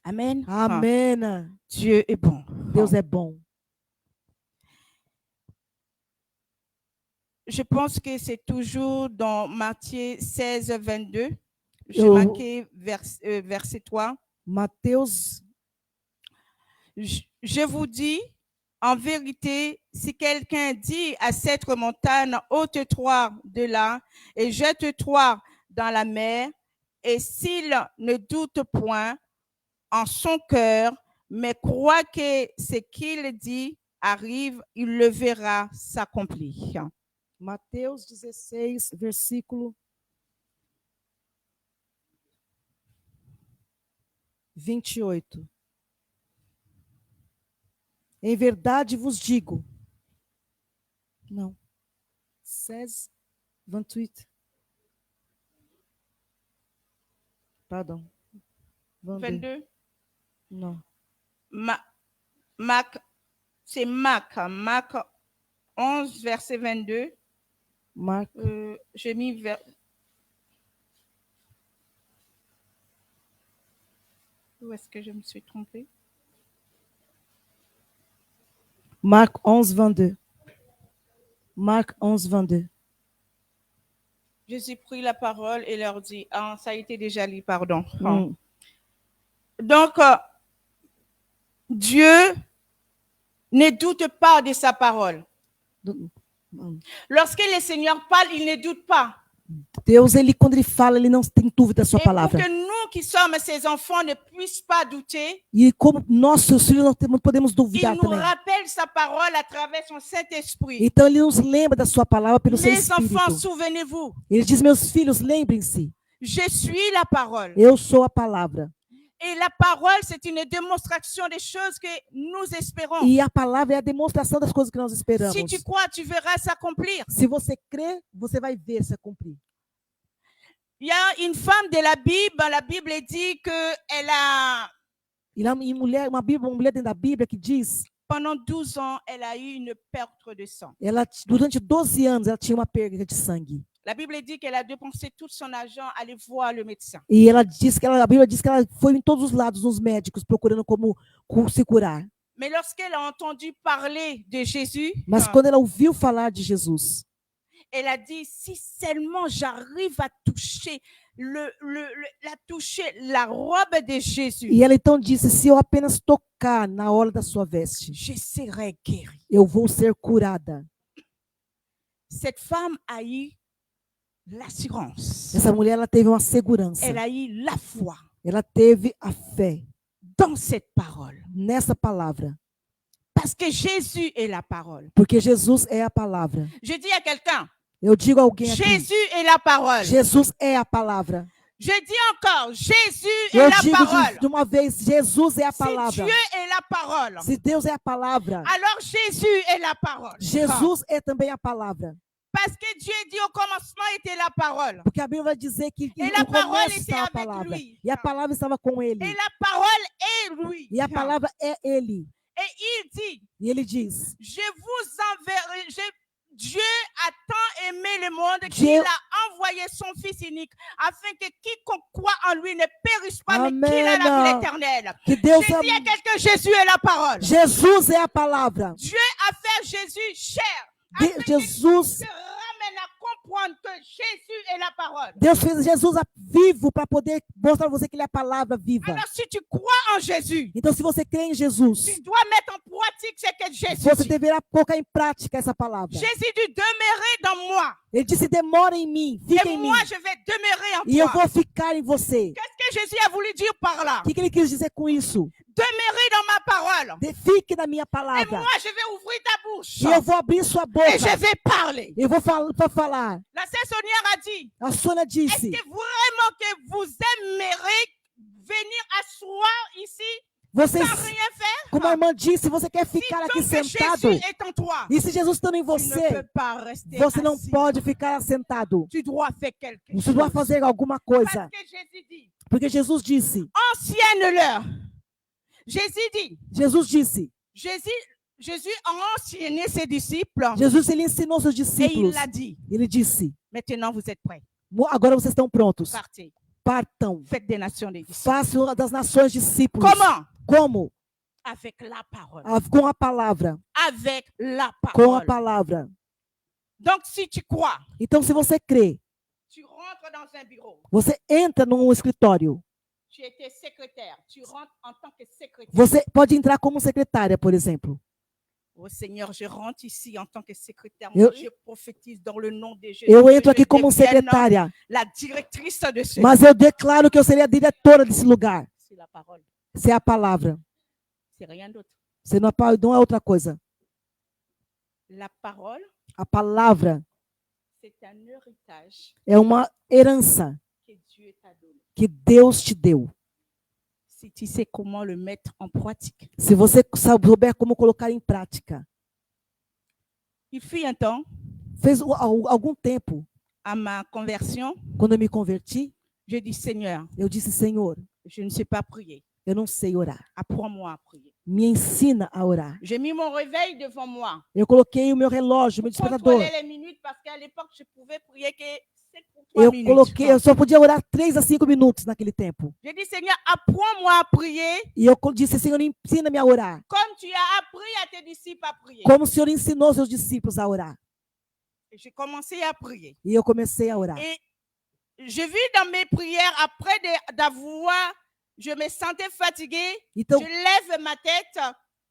Amen. Amém. Dieu est bon. Deus é bom. Je pense que c'est toujours dans Matthieu 16, 22. J'ai Oh. marqué verset 3. Mateus, Je vous dis, en vérité, si quelqu'un dit à cette montagne, ôte-toi de là et jette-toi dans la mer, et s'il ne doute point en son cœur, mais croit que ce qu'il dit arrive, il le verra s'accomplir. Mateus 16, versículo 28. Em verdade vos digo. Não. 16, 28. Pardon. 22. Non. Marc, c'est Marc 11, verset 22. Marc. J'ai mis vers. Où est-ce que je me suis trompée? Marc 11, 22. Marc 11, 22. Jésus prit la parole et leur dit, ah, ça a été déjà lu, pardon. Mm. Donc, Dieu ne doute pas de sa parole. Lorsque le Seigneur parle, il ne doute pas. Deus, quando ele fala, ele não tem dúvida da sua Et pour palavra. que nous qui sommes ses enfants ne puissent pas douter, E como nós, seus filhos, não podemos il duvidar nous também. rappelle sa parole à travers son Saint-Esprit. Então ele nos lembra da sua palavra pelo seu Mes enfants, Espírito. souvenez-vous, Ele diz, meus filhos, lembrem-se, je suis la parole. eu sou a palavra. Et la parole, c'est une démonstration des choses que nous espérons. E a palavra é a demonstração das coisas que nós esperamos. Si tu crois, tu verras s'accomplir. Se você crê, você vai ver se cumprir. Il y a une femme de la Bible dit qu'elle a, E lá, uma mulher dentro da Bíblia que diz, pendant 12 ans, elle a eu une perte de sang. durante 12 anos, ela tinha uma perda de sangue. La Bible dit qu'elle a dépensé tout son argent à aller voir le médecin. E ela diz que a Bíblia diz que ela foi em todos os lados nos médicos procurando como se curar. Mais lorsqu'elle a entendu parler de Jésus, Mas quando ela ouviu falar de Jesus, elle a dit, si seulement j'arrive à toucher la robe de Jésus, e ela então disse, se eu apenas tocar na orla da sua veste, je serai guérie. eu vou ser curada. Cette femme a eu l'assurance. Essa mulher, ela teve uma segurança. Elle a eu la foi Ela teve a fé dans cette parole. nessa palavra. Parce que Jésus est la parole. Porque Jesus é a palavra. Je dis à quelqu'un, Eu digo a alguém aqui, Jésus est la parole. Jesus é a palavra. Je dis encore, Jésus est Eu la digo parole. de uma vez, Jesus é a Si palavra. Dieu est la parole, Se Deus é a palavra, alors Jésus est la parole. Jesus é também a palavra. Parce que Dieu dit au commencement était la parole. Porque a Bíblia vai dizer que E la no começo parole était estava a avec palavra. lui. E a palavra estava com ele. Et la parole est lui. E a palavra é ele. Et il dit, E ele diz, je vous enverrai, Dieu a tant aimé le monde Dieu- qu'il a envoyé son Fils unique afin que quiconque croit en lui ne périsse pas, mais qu'il ait la vie Amen. éternelle. que Deus Je dis à ama. quelqu'un, Jésus est la parole. Jesus é a palavra. Dieu a fait Jésus chair. De- Afin qu'il Jesus, te ramène à comprendre que Jésus est la parole. Deus fez Jesus vivo para poder mostrar para você que ele é a palavra viva. Alors si tu crois en Jésus, Então, se você crê em Jesus, tu dois mettre en pratique ce que Jésus você dit. deverá colocar em prática essa palavra. Jésus dit, demeurez dans moi. Ele disse, demora em mim, fica Et em mim, moi, je vais demeurer en e eu toi. vou ficar em você. Qu'est-ce que Jésus a voulu dire par là? O que ele quis dizer com isso? Demeurez dans ma parole. Fique na minha Et palavra. moi, je vais ouvrir ta bouche. E eu vou abrir sua boca. Et je vais parler. Eu vou falar. La sœur Sonia a dit, A Sônia est-ce disse, que vraiment que vous aimeriez venir asseoir ici vocês, sans rien faire? como a irmã disse, você quer Si ficar tant aqui que sentado? Jésus est en toi, E se Jesus estando em tu ne você, peux pas rester você não assis. pode ficar sentado. Tu dois faire quelque Você vai chose. fazer alguma coisa. Parce que Jésus dit, Porque Jesus disse, ancienne-leur. Jésus dit, Jésus a ancienné ses disciples Jesus ele ensinou seus et il discípulos. a dit, Ele disse, maintenant vous êtes prêts, agora vocês estão prontos. partez, Partam. faites des nations des disciples. Façam das nações discípulos. Comment? Como? Avec la parole. Com a palavra. Avec la Com a parole. palavra. Donc si tu crois, Então, se você crê, tu rentres dans un bureau, você entra num escritório. tu étais secrétaire, tu rentres en tant que secrétaire. Você pode entrar como secretária, por exemplo. Oh Seigneur, je rentre ici en tant que secrétaire. Eu- Moi, je prophétise dans le nom de Jésus. Eu que entro aqui je como devienne secretária, la directrice de ce. mas eu declaro que eu seria a diretora desse lugar. C'est la parole. Se é a palavra. C'est rien d'autre. Você não é outra coisa. La parole A palavra C'est un héritage É uma herança que Dieu t'a donné. que Deus te deu. Si tu sais comment le mettre en pratique. Se você souber como colocar em prática. Il fut un temps, Fez algum tempo, à ma conversion, quando eu me converti, je dis Seigneur, eu disse, Senhor, je ne sais pas prier. eu não sei orar. Apprends-moi à prier. Me ensina a orar. J'ai mis mon réveil devant moi. Eu coloquei o meu relógio, o meu Pour despertador. contrôler les minutes parce qu'à l'époque, je pouvais prier que 7 pour 3 Eu minutes. coloquei, eu só podia orar 3 a 5 minutos naquele tempo. J'ai dit Seigneur, apprends-moi à prier E eu disse, Senhor, ensina-me a orar. comme tu as appris à tes disciples à prier. Como o Senhor ensinou seus discípulos a orar. Et j'ai commencé à prier. E eu comecei a orar. Et je vis dans mes prières, après d'avoir, je me sentais fatiguée, Então, je lève ma tête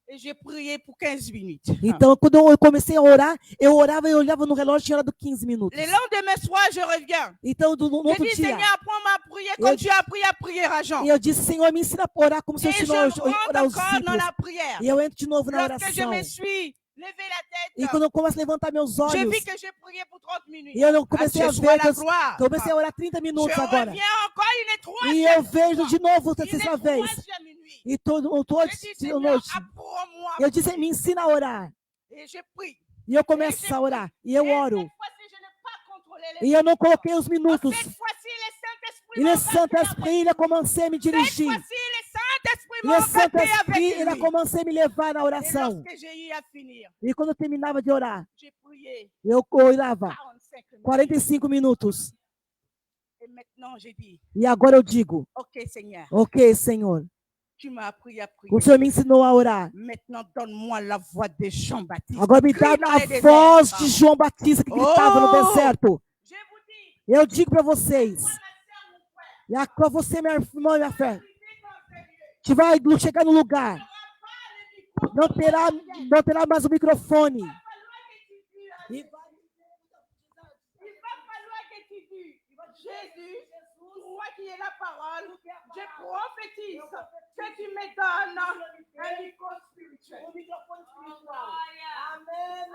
et j'ai prié pour 15 minutes. então, quando eu comecei a orar, eu orava e olhava no relógio, tinha orado 15 minutos. Le lendemain soir, je reviens. Então, no Je outro dis, dia, Seigneur, apprends-moi à prier comme tu as appris à prier à Jean. e eu disse, Senhor, me ensina a orar como o Senhor Et je ensinou a rentre orar os encore dans discípulos. la prière. E eu entro de novo na Lorsque je oração. me suis levé la E tête, quando eu começo a levantar meus j'ai olhos, vu que j'ai prié pour 30 minutes. e eu À comecei a Dieu soit ver, la que eu gloire. comecei a orar 30 minutos Je agora. reviens encore une troisième E eu vejo de novo a fois. terceira Une vez. troisième nuit. E todo Je dis, Seigneur, noite. apprends-moi à Eu disse, prier. me ensina a orar. Et je prie. E eu começo a orar. E eu Et oro. cette fois-ci, je n'ai pas contrôlé les E eu não coloquei os minutos. Cette fois-ci, le Saint-Esprit E m'a o Saint-Esprit, ele comecei a me Cette dirigir. fois-ci, le Saint-Esprit E m'a o embarqué Saint-Esprit, ele avec lui. comecei a me levar na Et oração. lorsque j'ai eu à finir, E quando eu terminava de orar, j'ai prié eu orava 45 minutes. 45 minutos. Et maintenant, j'ai dit, E agora eu digo, OK, Seigneur, ok, Senhor, tu m'as appris à prier. o Senhor me ensinou a orar. Maintenant, donne-moi la voix de Jean-Baptiste. Agora me dá Crie dans a les déserts. voz de João Batista que gritava no Oh! deserto. Je vous dis, Eu digo para vocês, toi, ma sœur, mon frère, e a você, minha irmã e minha fé, tu vis dans ce lieu. que vai chegar no lugar, Tu n'auras pas le micro. não terá mais o microfone. Il va falloir que tu dises. E Il va falloir que tu dises. Jésus, toi qui es la parole, je prophétise que tu me donnes un micro spirituel. Amen.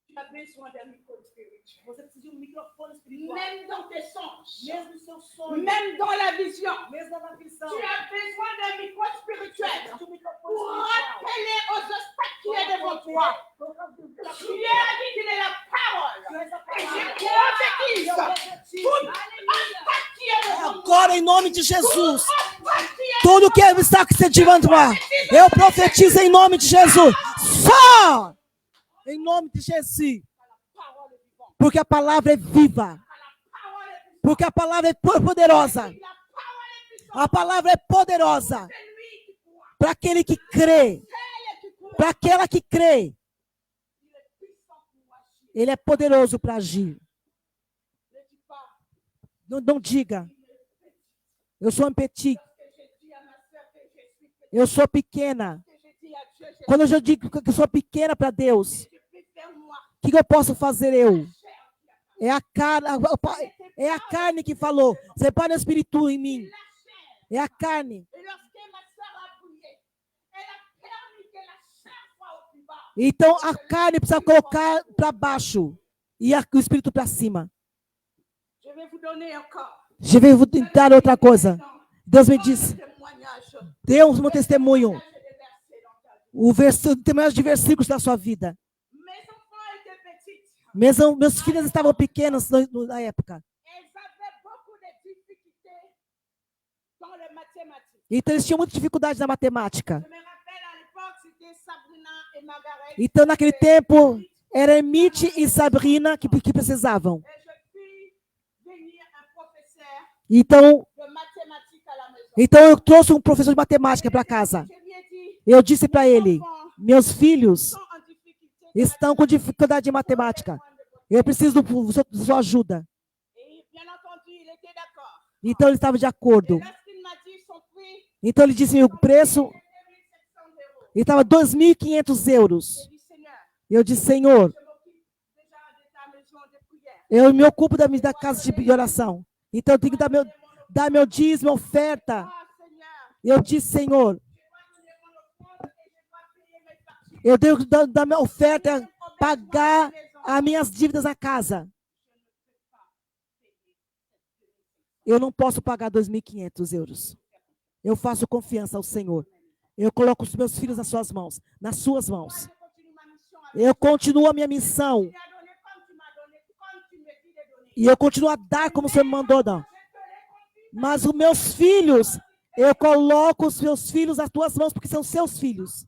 Tu as besoin d'un micro spirituel. Você precisa de um microfone espiritual. Même dans tes songes, Mesmo no seu sonho, même dans la vision, mesmo na visão. tu as besoin d'un micro spirituel De um microfone pour espiritual. rappeler aux obstacles qui est devant toi. Tu as dit qu'il est la parole. Et je prophétise tout obstacle qui est devant toi. Agora, em nome de Jesus, Obstacle qui est tudo que está se diante eu profetizo em nome de Jesus. Só! Em nome de Jesus. parole vivante. Porque a palavra é viva. La parole est puissante. Porque a palavra é poderosa. La parole est puissante. A palavra é poderosa C'est lui qui croit. para aquele que crê. C'est elle qui croit. Para aquela que crê. Il est puissant pour agir. Ele é poderoso para agir. Ne dis pas Não diga, eu sou um petit, que j'ai dit à ma sœur que je suis petite, eu sou pequena. que j'ai dit à Dieu, je Quando eu digo que eu sou pequena para Deus, peux faire moi. o que eu posso fazer eu? Chair qui a É a carne, é a carne que falou. Você para o espírito em mim. la chair. É a carne. Et lorsque ma sœur a prié, elle a permis que la chair soit au plus bas. Então a carne precisa colocar para baixo e o espírito para cima. Je vais vous donner encore Je vais vous dar outra coisa. Deus me disse, témoignage. Deus meu testemunho, Témoignage des versets dans ta vie. tem mais de versículos da sua vida. Mes enfants étaient petites. Meus filhos estavam pequenos na época. Elles avaient beaucoup de difficultés dans les mathématiques. Então eles tinham muita dificuldade na matemática. Je me rappelle à l'époque, c'était Sabrina et Margaret. Então naquele tempo era Emite e Sabrina que precisavam. Et je fis venir un professeur Então, de mathématiques à la maison. então eu trouxe um professor de matemática para casa. Je lui ai dit, Eu disse para ele, mes enfants meus filhos sont en difficulté. estão com dificuldade de matemática. Eu preciso da sua ajuda. Et bien entendu, il était d'accord. Então ele estava de acordo. Et lorsqu'il m'a dit son prix, Então ele disse o preço c'était 1 700 euros. e estava 2.500 euros. J'ai dit, Seigneur, Eu disse, Senhor, je m'occupe déjà de ta maison de prière. eu me ocupo da casa de oração. Então eu tenho que dar meu dízimo, oferta. Ah, Seigneur, Eu disse, Senhor, je dois donner mon offrande et je dois payer mes factures. eu tenho que dar minha oferta, pagar Maison. as minhas dívidas à casa. Eu não posso pagar 2.500 euros. Eu faço confiança ao Senhor. Eu coloco os meus filhos nas suas mãos, nas suas mãos. Eu continuo a minha missão. E eu continuo a dar como o Senhor me mandou dar. Mas os meus filhos, eu coloco os meus filhos nas tuas mãos, porque são seus filhos.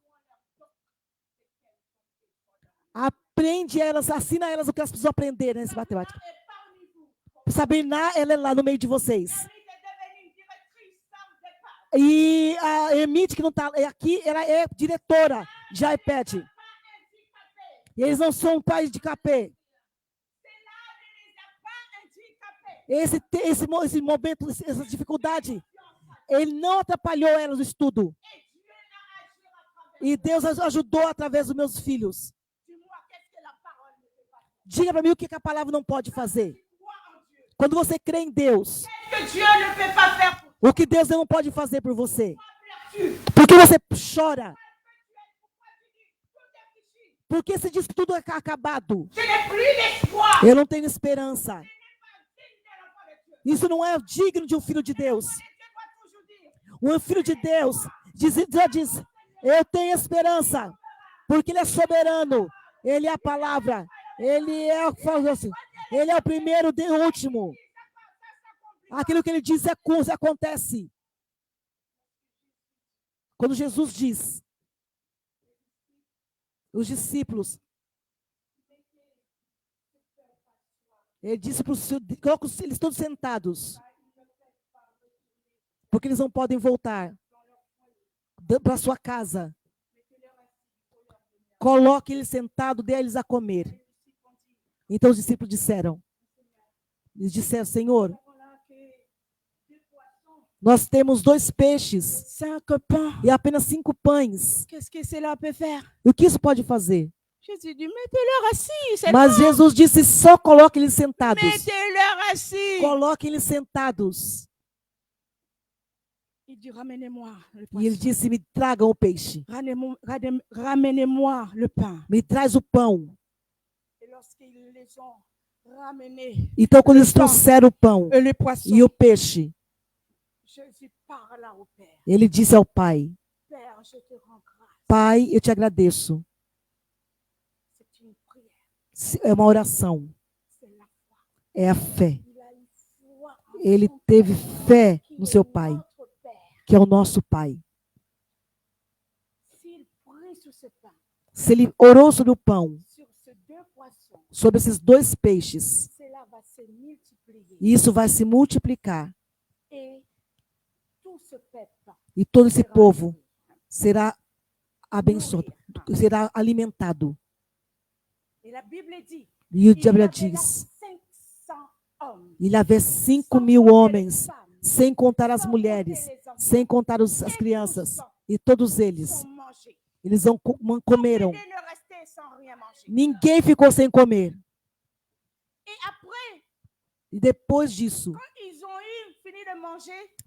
Aprende elas, ensina elas o que elas precisam aprender nessa matemática. Sabrina, ela é lá no meio de vocês. E a Emite, que não está aqui, ela é diretora de iPad. E eles não são pais de capê. Esse momento, essa dificuldade, ele não atrapalhou elas no estudo. E Deus ajudou através dos meus filhos. Diga para mim o que a palavra não pode fazer. Quando você crê em Deus, o que Deus não pode fazer por você? Porque você chora? Porque você diz que tudo é acabado. Eu não tenho esperança. Isso não é digno de um filho de Deus. Um filho de Deus já diz, eu tenho esperança, porque Ele é soberano, Ele é a palavra, Ele é o primeiro e o último. Aquilo que Ele diz acontece. Quando Jesus diz, os discípulos, Ele disse para os seus, coloca eles todos sentados, porque eles não podem voltar para sua casa. Coloque eles sentados, dê a eles a comer. Então os discípulos disseram, Senhor, nós temos 2 peixes e apenas 5 pães. E o que isso pode fazer? Mas Jesus disse, só coloque eles sentados. Coloque eles sentados. E ele disse, me tragam o peixe. Me traz o pão. Então, quando eles trouxeram o pão e o peixe, ele disse ao Pai, Pai, eu te agradeço. É uma oração. É a fé. Ele teve fé no seu Pai, que é o nosso Pai. Se ele orou sobre o pão, sobre esses 2 peixes, isso vai se multiplicar. E todo esse povo será abençoado, será alimentado. E a Bíblia diz, ele havia 5.000 homens, sem contar as mulheres, sem contar as crianças, e todos eles comeram. Ninguém ficou sem comer. E depois disso,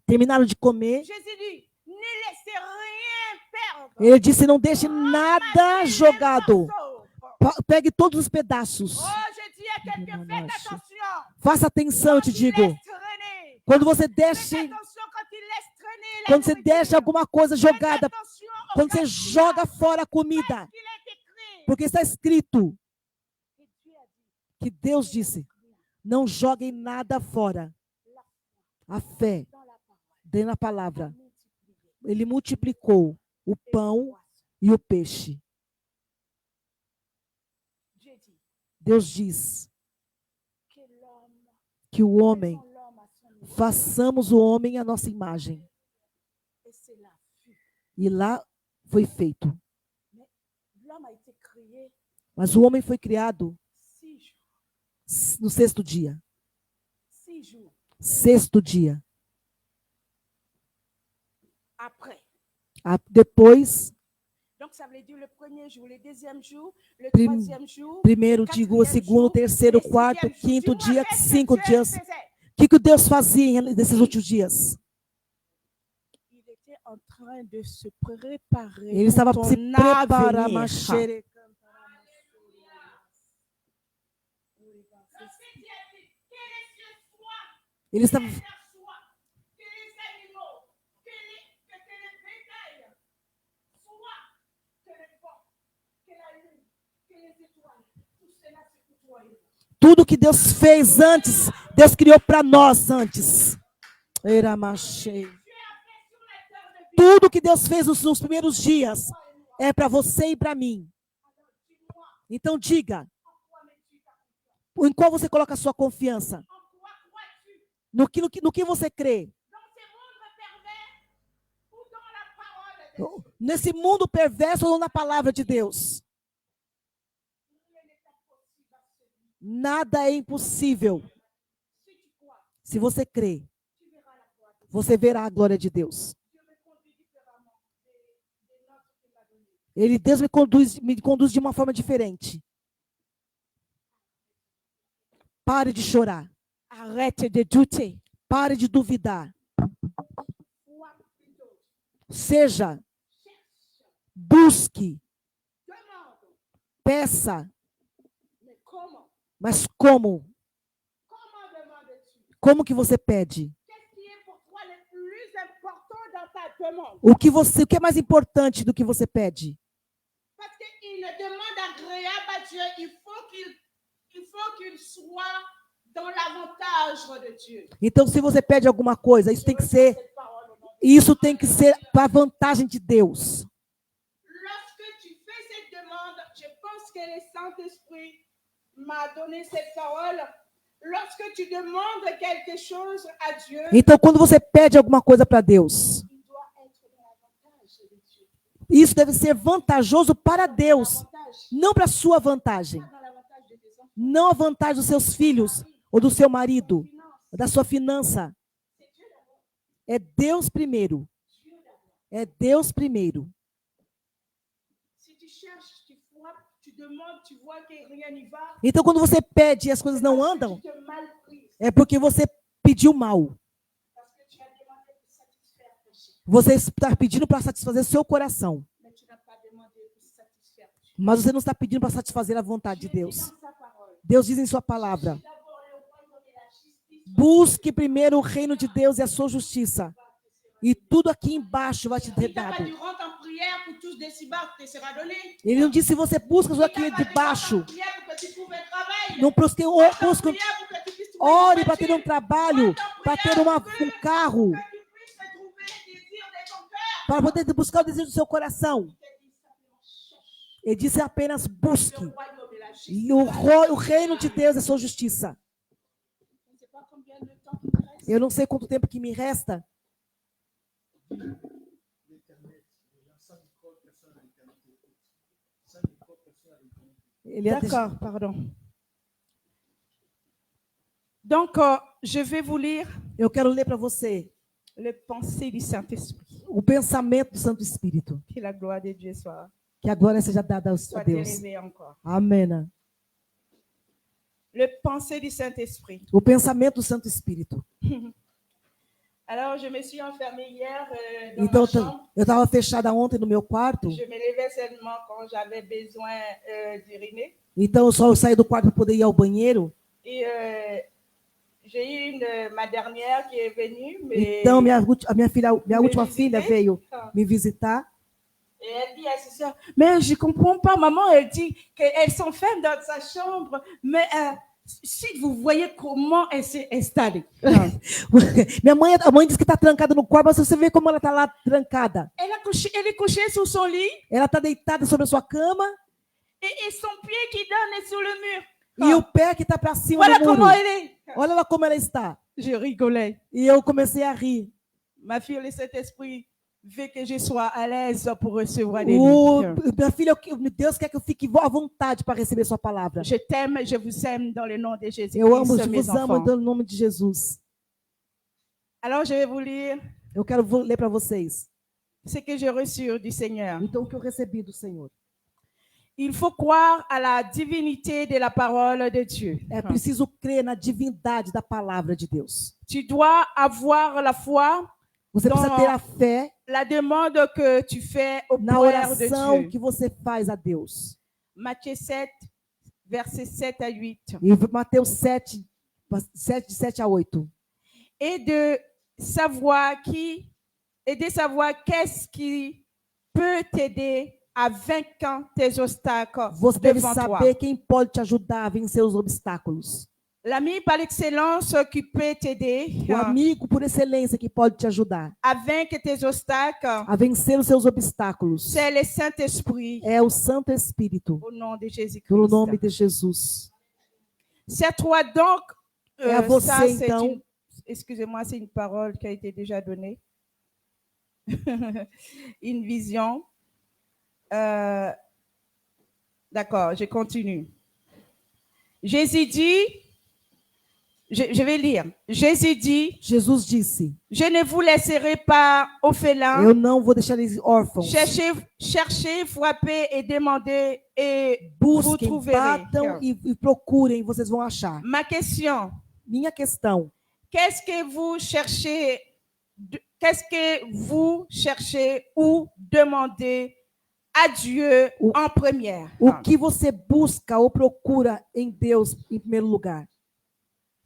terminaram de comer. Ele disse, não deixe nada jogado. Pegue todos os pedaços. Faça atenção, eu te digo. Quando você deixa alguma coisa jogada, quando você joga fora a comida, porque está escrito que Deus disse, não joguem nada fora. A fé, dentro da palavra, Ele multiplicou o pão e o peixe. Deus diz que o homem, façamos o homem à nossa imagem. E lá foi feito. Mas o homem foi criado no 6º dia. 6º dia. Depois, primeiro, digo, o segundo, terceiro, quarto, quinto dia, 5 dias. O que Deus fazia nesses últimos dias? Ele estava se preparando. Ele estava... Tudo que Deus fez antes, Deus criou para nós antes. Tudo que Deus fez nos primeiros dias é para você e para mim. Então diga, em qual você coloca a sua confiança? No que você crê? Nesse mundo perverso ou na palavra de Deus? Nada é impossível. Se você crê, você verá a glória de Deus. Deus me conduz de uma forma diferente. Pare de chorar. Arrête de douter. Pare de duvidar. Seja. Busque. Peça. Mas como? Como que você pede? O que é mais importante do que você pede? Então, se você pede alguma coisa, isso tem que ser para a vantagem de Deus. Lorsque tu fais cette demande, je pense que le Saint-Esprit m'a donné cette parole. Lorsque tu demandes quelque chose à Dieu, então, quando você pede alguma coisa para Deus, isso deve ser vantajoso para Deus, não para a sua vantagem. Não a vantagem dos seus filhos, ou do seu marido, ou da sua finança. É Deus primeiro. É Deus primeiro. Então, quando você pede e as coisas não andam, é porque você pediu mal. Você está pedindo para satisfazer o seu coração. Mas você não está pedindo para satisfazer a vontade de Deus. Deus diz em sua palavra: busque primeiro o reino de Deus e a sua justiça, e tudo aqui embaixo vai te ser dado. Ele não disse: se você busca tudo aqui de baixo, não busque, ore para ter um trabalho, para ter um carro, para poder buscar o desejo do seu coração. Ele disse apenas: busque e o reino de Deus e a sua justiça. Eu não sei quanto tempo que me resta. D'accord, pardon. Donc, je vais vous lire. Eu quero ler para você le pensée du Saint-Esprit. O pensamento do Santo Espírito. Que la gloire de Dieu soit. Que a glória seja dada a Deus. Amém. Le pensée du Saint-Esprit. O pensamento do Santo Espírito. Alors, je me suis enfermée hier dans então, ma chambre. Eu estava fechada ontem no meu quarto. Je me levais seulement quand j'avais besoin d'uriner. Então, eu só saí do quarto para poder ir ao banheiro. Et j'ai eu ma dernière qui est venue. Então, minha última filha veio me visitar. Et elle dit à ses soeurs: mais je ne comprends pas, maman, elle dit qu'elle s'enferme dans sa chambre, mais si vous voyez comment elle s'est installée. A mãe diz que está trancada no quarto, mas você vê como ela está lá trancada. Elle est couchée sur son lit. Ela está deitada sobre a sua cama. Et son pied qui donne sur le mur. E o pé que está para cima Voilà do muro. comment elle est. Olha lá como ela está. Je rigolais. E eu comecei a rir. Ma fille, le Saint-Esprit veut que je sois à l'aise pour recevoir des livres. Minha filha, Deus quer que eu fique à vontade para receber sua palavra. Je t'aime, je vous aime dans le nom de Jésus. Eu amo, vos amo no nome de Jesus. Alors, je vais vous lire. Eu quero ler para vocês. Ce que j'ai reçu du Seigneur. Então, o que eu recebi do Senhor. Il faut croire à la divinité de la parole de Dieu. É preciso crer na divindade da palavra de Deus. Tu dois avoir la foi. Você precisa ter a fé la demande que tu fais au na Père de oração Dieu. que você faz a Deus. Matthieu 7, versets 7 à 8. E Mateus 7, de 7 a 8. et de savoir qu'est-ce qui peut t'aider à vaincre tes obstacles Você deve devant toi. saber quem pode te ajudar a vencer os obstáculos. L'ami par excellence qui peut t'aider O amigo por excelência que pode te ajudar à vaincre tes obstacles, a vencer os seus obstáculos c'est le Saint-Esprit é o Santo Espírito, au nom de Jésus-Christ. no nome de Jesus. C'est toi donc, É a você, ça c'est então. une, excusez-moi, c'est une parole qui a été déjà donnée. Une vision. D'accord, je continue. Jésus dit, je vais lire. Jésus dit, Jesus disse: je ne vous laisserai pas orphelins. eu não vou deixar eles órfãos. Cherchez, frappez et demandez et vous Busquem, trouverez. batam e procurem, vocês vão achar. Ma question, Minha questão: qu'est-ce que vous cherchez ou demandez à Dieu en première? o que você busca ou procura em Deus em primeiro lugar?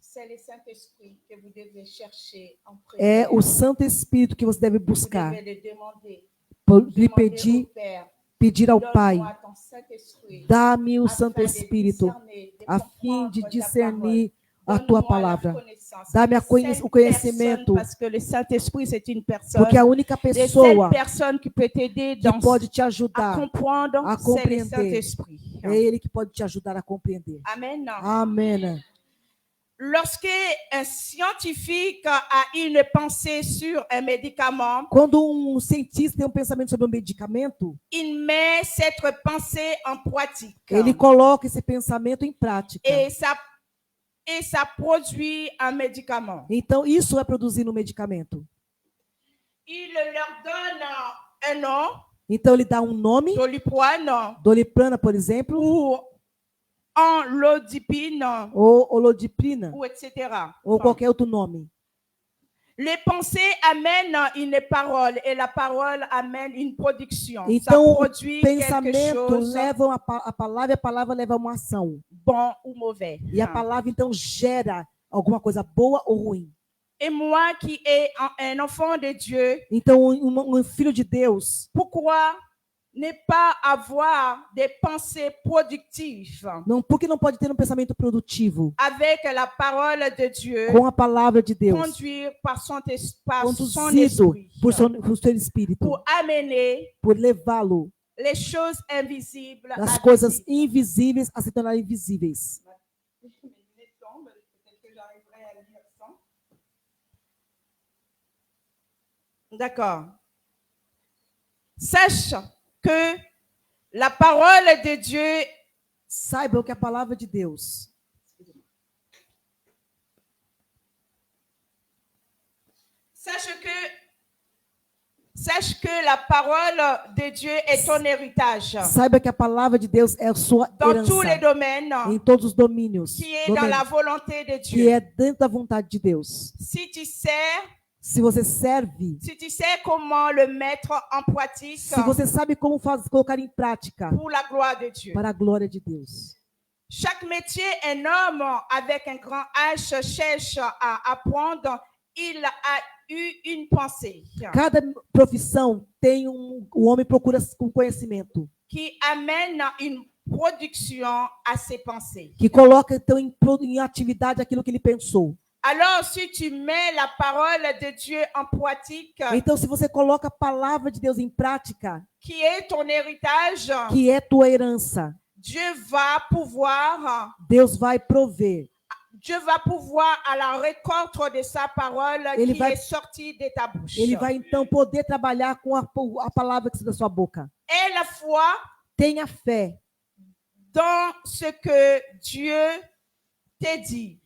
C'est le Saint-Esprit que vous devez chercher en É première. o Santo Espírito que você deve Vous buscar, devez le demander. lhe Demandez pedir, au Père, pedir ao Pai: donne-moi ton Saint-Esprit, dá-me o afin Santo de Espírito, discerner, de a fim de comprendre ta discernir parole. a tua Donne-moi la palavra. connaissance. Dá-me Cette o conhecimento, personne, parce que le Saint-Esprit, c'est une personne. porque a única Et cette pessoa personne qui peut t'aider que dans pode te à ajudar, comprendre, a c'est le compreender. Saint-Esprit. é Ele que pode te ajudar a compreender. Amen. Amém. Lorsque un scientifique a une pensée sur un médicament, Quando cientista tem pensamento sobre medicamento, il met cette pensée en pratique. ele coloca esse pensamento em prática. Et ça produit un médicament. Então, isso vai produzir no medicamento. Il leur donne un nom, Então, ele dá um nome, doliprane doliprana, por exemplo, ou enlodipine, ou olodiprina, ou etc. ou qualquer outro nome. Les pensées amènent une parole et la parole amène une production. Então, ça o produit quelque pensamento chose leva a palavra e a palavra leva a uma ação. bon ou mauvais. E a palavra, então, gera alguma coisa boa ou ruim. Et moi qui est un enfant de Dieu, Então, filho de Deus, pourquoi ne pas avoir des pensées productives por que não pode ter um pensamento produtivo avec la parole de Dieu, com a palavra de Deus, conduire par son conduzido esprit, por seu Espírito, pour amener por levá-lo les choses invisibles das à coisas visibles. invisíveis a se tornarem visíveis. D'accord. Sache que la parole de Dieu Saibam que a palavra de Deus, sache que la parole de Dieu est ton héritage saiba que a palavra de Deus é a sua dans tous les herança domaines, em todos os domínios, qui est dans la volonté de que Dieu. é dentro da vontade de Deus. Si tu sais, Se você serve, si tu sais comment le mettre en pratique se você sabe como colocar em prática pour la gloire de Dieu. para a glória de Deus. Chaque métier, un homme avec un grand H cherche à apprendre. Il a eu une pensée Cada profissão tem o homem procura um conhecimento qui amène une production à ses pensées. que coloca então em atividade aquilo que ele pensou. Alors, si tu mets la parole de Dieu en pratique, Então, se você coloca a palavra de Deus em prática, qui est ton héritage, que é tua herança, Dieu va pouvoir Deus vai prover. à la récolte de sa parole Ele qui vai- est sortie de ta bouche. Ele vai então poder trabalhar com a palavra que sai da sua boca. Et la foi Tenha fé, dans ce que Dieu te dit,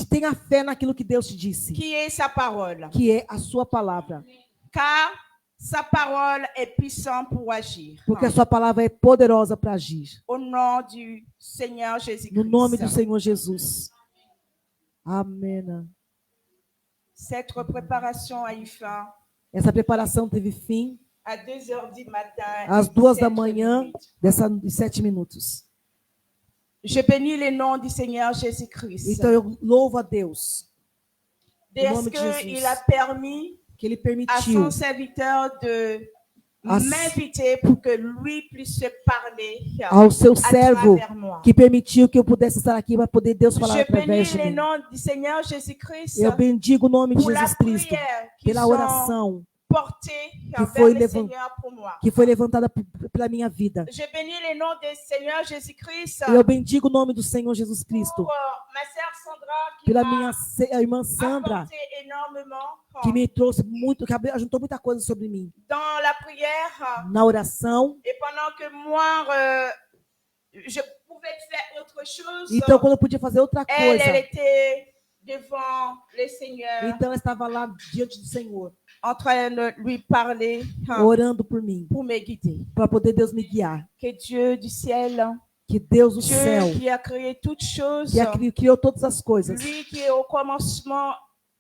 tenha fé naquilo que Deus te disse, qui est sa parole. que é a sua palavra, Car sa parole est puissante pour agir. porque a sua palavra é poderosa para agir. Au nom du Seigneur Jésus-Christ. No nome do Senhor Jesus. Amém. Cette préparation a eu fin Essa preparação teve fim à 2h du matin. às et 2 da 17 manhã minutes. de 7 minutos. Je bénis le nom du Seigneur Jésus-Christ. Então eu louvo a Deus. nome de Jesus. qu'il a permis Que Ele à permitiu son serviteur de As- m'inviter pour que lui puisse parler ao seu à servo, travers moi. que permitiu que eu pudesse estar aqui para poder Deus falar Je através bénis de le mim. nom du Seigneur Jésus-Christ Eu bendigo o nome de pour la Jesus Cristo prière qui pela sont oração portées que vers foi le levan- Seigneur pour moi. que foi levantada pela minha vida. Je bénis le nom du Seigneur Jésus-Christ Eu bendigo o nome do Senhor Jesus Cristo pour ma sœur Sandra qui pela m'a minha irmã Sandra, apporté énormément que me trouxe muito, que ajuntou muita coisa sobre mim. dans la prière. Na oração. Et pendant que moi, je pouvais faire autre chose, Então, quando eu podia fazer outra elle coisa, était devant le Seigneur, então ela estava lá diante do Senhor, en train de lui parler orando por mim, pour me guider. para poder Deus me guiar. Que Dieu du ciel, Que Deus do céu, Dieu qui a créé toutes choses, que criou todas as coisas, lui qui est au commencement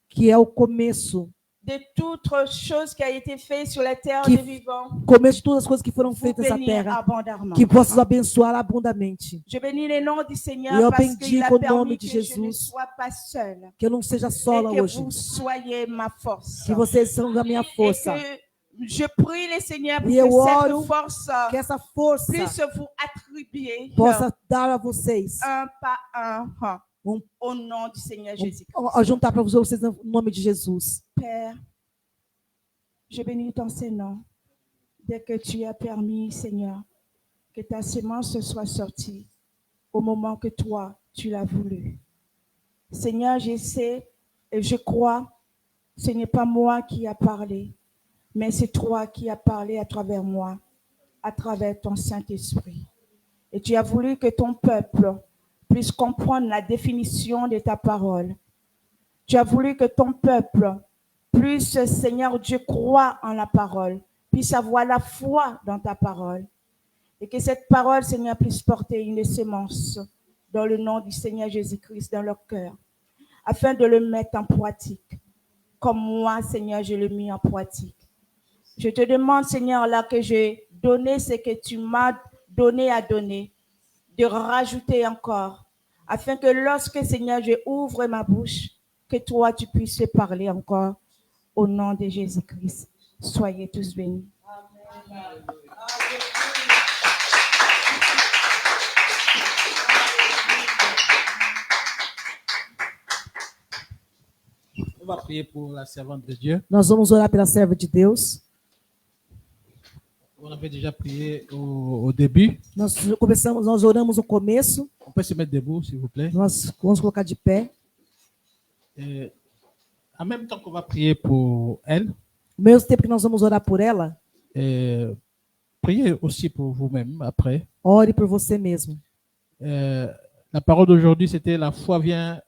que é o começo, de toutes choses qui a été fait sur la terre Que- des vivants, começo de todas as coisas que foram vous feitas na bénir terra, abondamment. que possa abençoar abundantemente. Je bénis le nom du Seigneur Eu parce qu'il a bendigo o permis nome que de je ne Jesus. sois pas seule. Que eu não seja Et sola que hoje, vous soyez ma force. que vocês são a minha Et força, que je prie le Seigneur pour E eu que oro cette force que essa força puisse vous attribuer possa dar a vocês, un par un Um- au nom du Seigneur Jésus. a juntar para vocês no nome de Jesus. Père, je bénis ton Saint-Nom dès que tu as permis, Seigneur, que ta semence soit sortie au moment que toi, tu l'as voulu. Seigneur, je sais et je crois, ce n'est pas moi qui a parlé, mais c'est toi qui as parlé à travers moi, à travers ton Saint-Esprit. Et tu as voulu que ton peuple puisse comprendre la définition de ta parole. Tu as voulu que ton peuple puisse, Seigneur Dieu, croire en la parole, puisse avoir la foi dans ta parole. Et que cette parole, Seigneur, puisse porter une semence dans le nom du Seigneur Jésus-Christ dans leur cœur, afin de le mettre en pratique, comme moi, Seigneur, je l'ai mis en pratique. Je te demande, Seigneur, là que j'ai donné ce que tu m'as donné à donner, de rajouter encore, afin que lorsque, Seigneur, je ouvre ma bouche, que toi, tu puisses parler encore au nom de Jésus-Christ. Soyez tous bénis. On va prier pour la servante de Dieu. Nós vamos orar pela serva de Deus. On avait déjà prié au début. Nós oramos no começo. On peut se mettre debout, s'il vous plaît. Nós vamos colocar de pé. Et en même temps qu'on va prier pour elle, Ao mesmo tempo que nós vamos orar por ela, priez aussi pour vous-même après. ore por você mesmo. La parole d'aujourd'hui, c'était la foi vient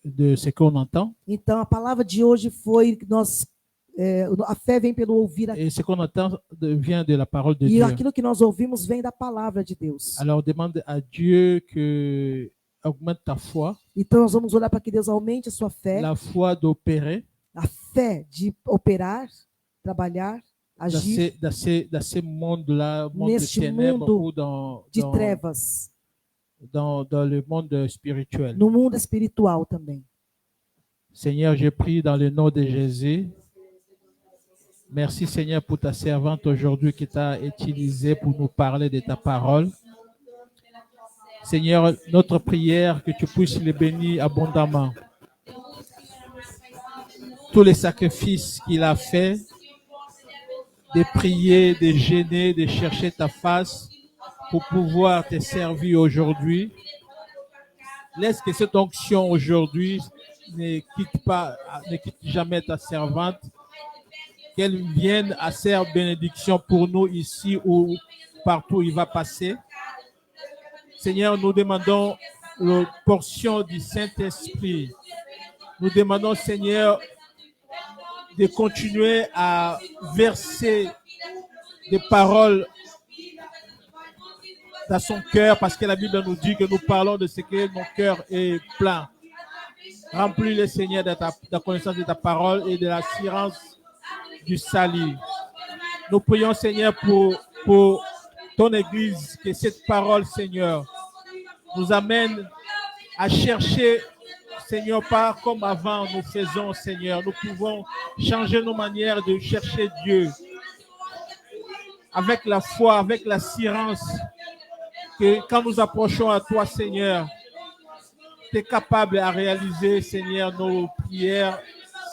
de ce qu'on entend. Então, a palavra de hoje foi que a fé vem pelo ouvir Et ce qu'on entend vient de la parole de e Dieu. aquilo que nós ouvimos vem da palavra de Deus. Alors demande à Dieu que augmente ta foi, Então, nós vamos orar para que Deus aumente a sua fé, la foi d'opérer a fé de operar, trabalhar, agir dans ces mondes-là, monde de Neste ténèbres mundo ou dans trevas, le monde spirituel. no mundo espiritual também. Seigneur, je prie dans le nom de Jésus. Merci Seigneur pour ta servante aujourd'hui qui t'a utilisée pour nous parler de ta parole. Seigneur, notre prière, que tu puisses les bénir abondamment. Tous les sacrifices qu'il a fait, de prier, de gêner, de chercher ta face pour pouvoir te servir aujourd'hui. Laisse que cette onction aujourd'hui ne quitte jamais ta servante, qu'elle vienne à faire bénédiction pour nous ici ou partout où il va passer. Seigneur, nous demandons la portion du Saint-Esprit. Nous demandons, Seigneur, de continuer à verser des paroles dans son cœur, parce que la Bible nous dit que nous parlons de ce que mon cœur est plein. Remplis-le, Seigneur, de la connaissance de ta parole et de l'assurance du salut. Nous prions, Seigneur, pour ton Église, que cette parole, Seigneur, nous amène à chercher Seigneur, pas comme avant nous faisons, Seigneur. Nous pouvons changer nos manières de chercher Dieu. Avec la foi, avec l'assurance que quand nous approchons à toi, Seigneur, tu es capable à réaliser, Seigneur, nos prières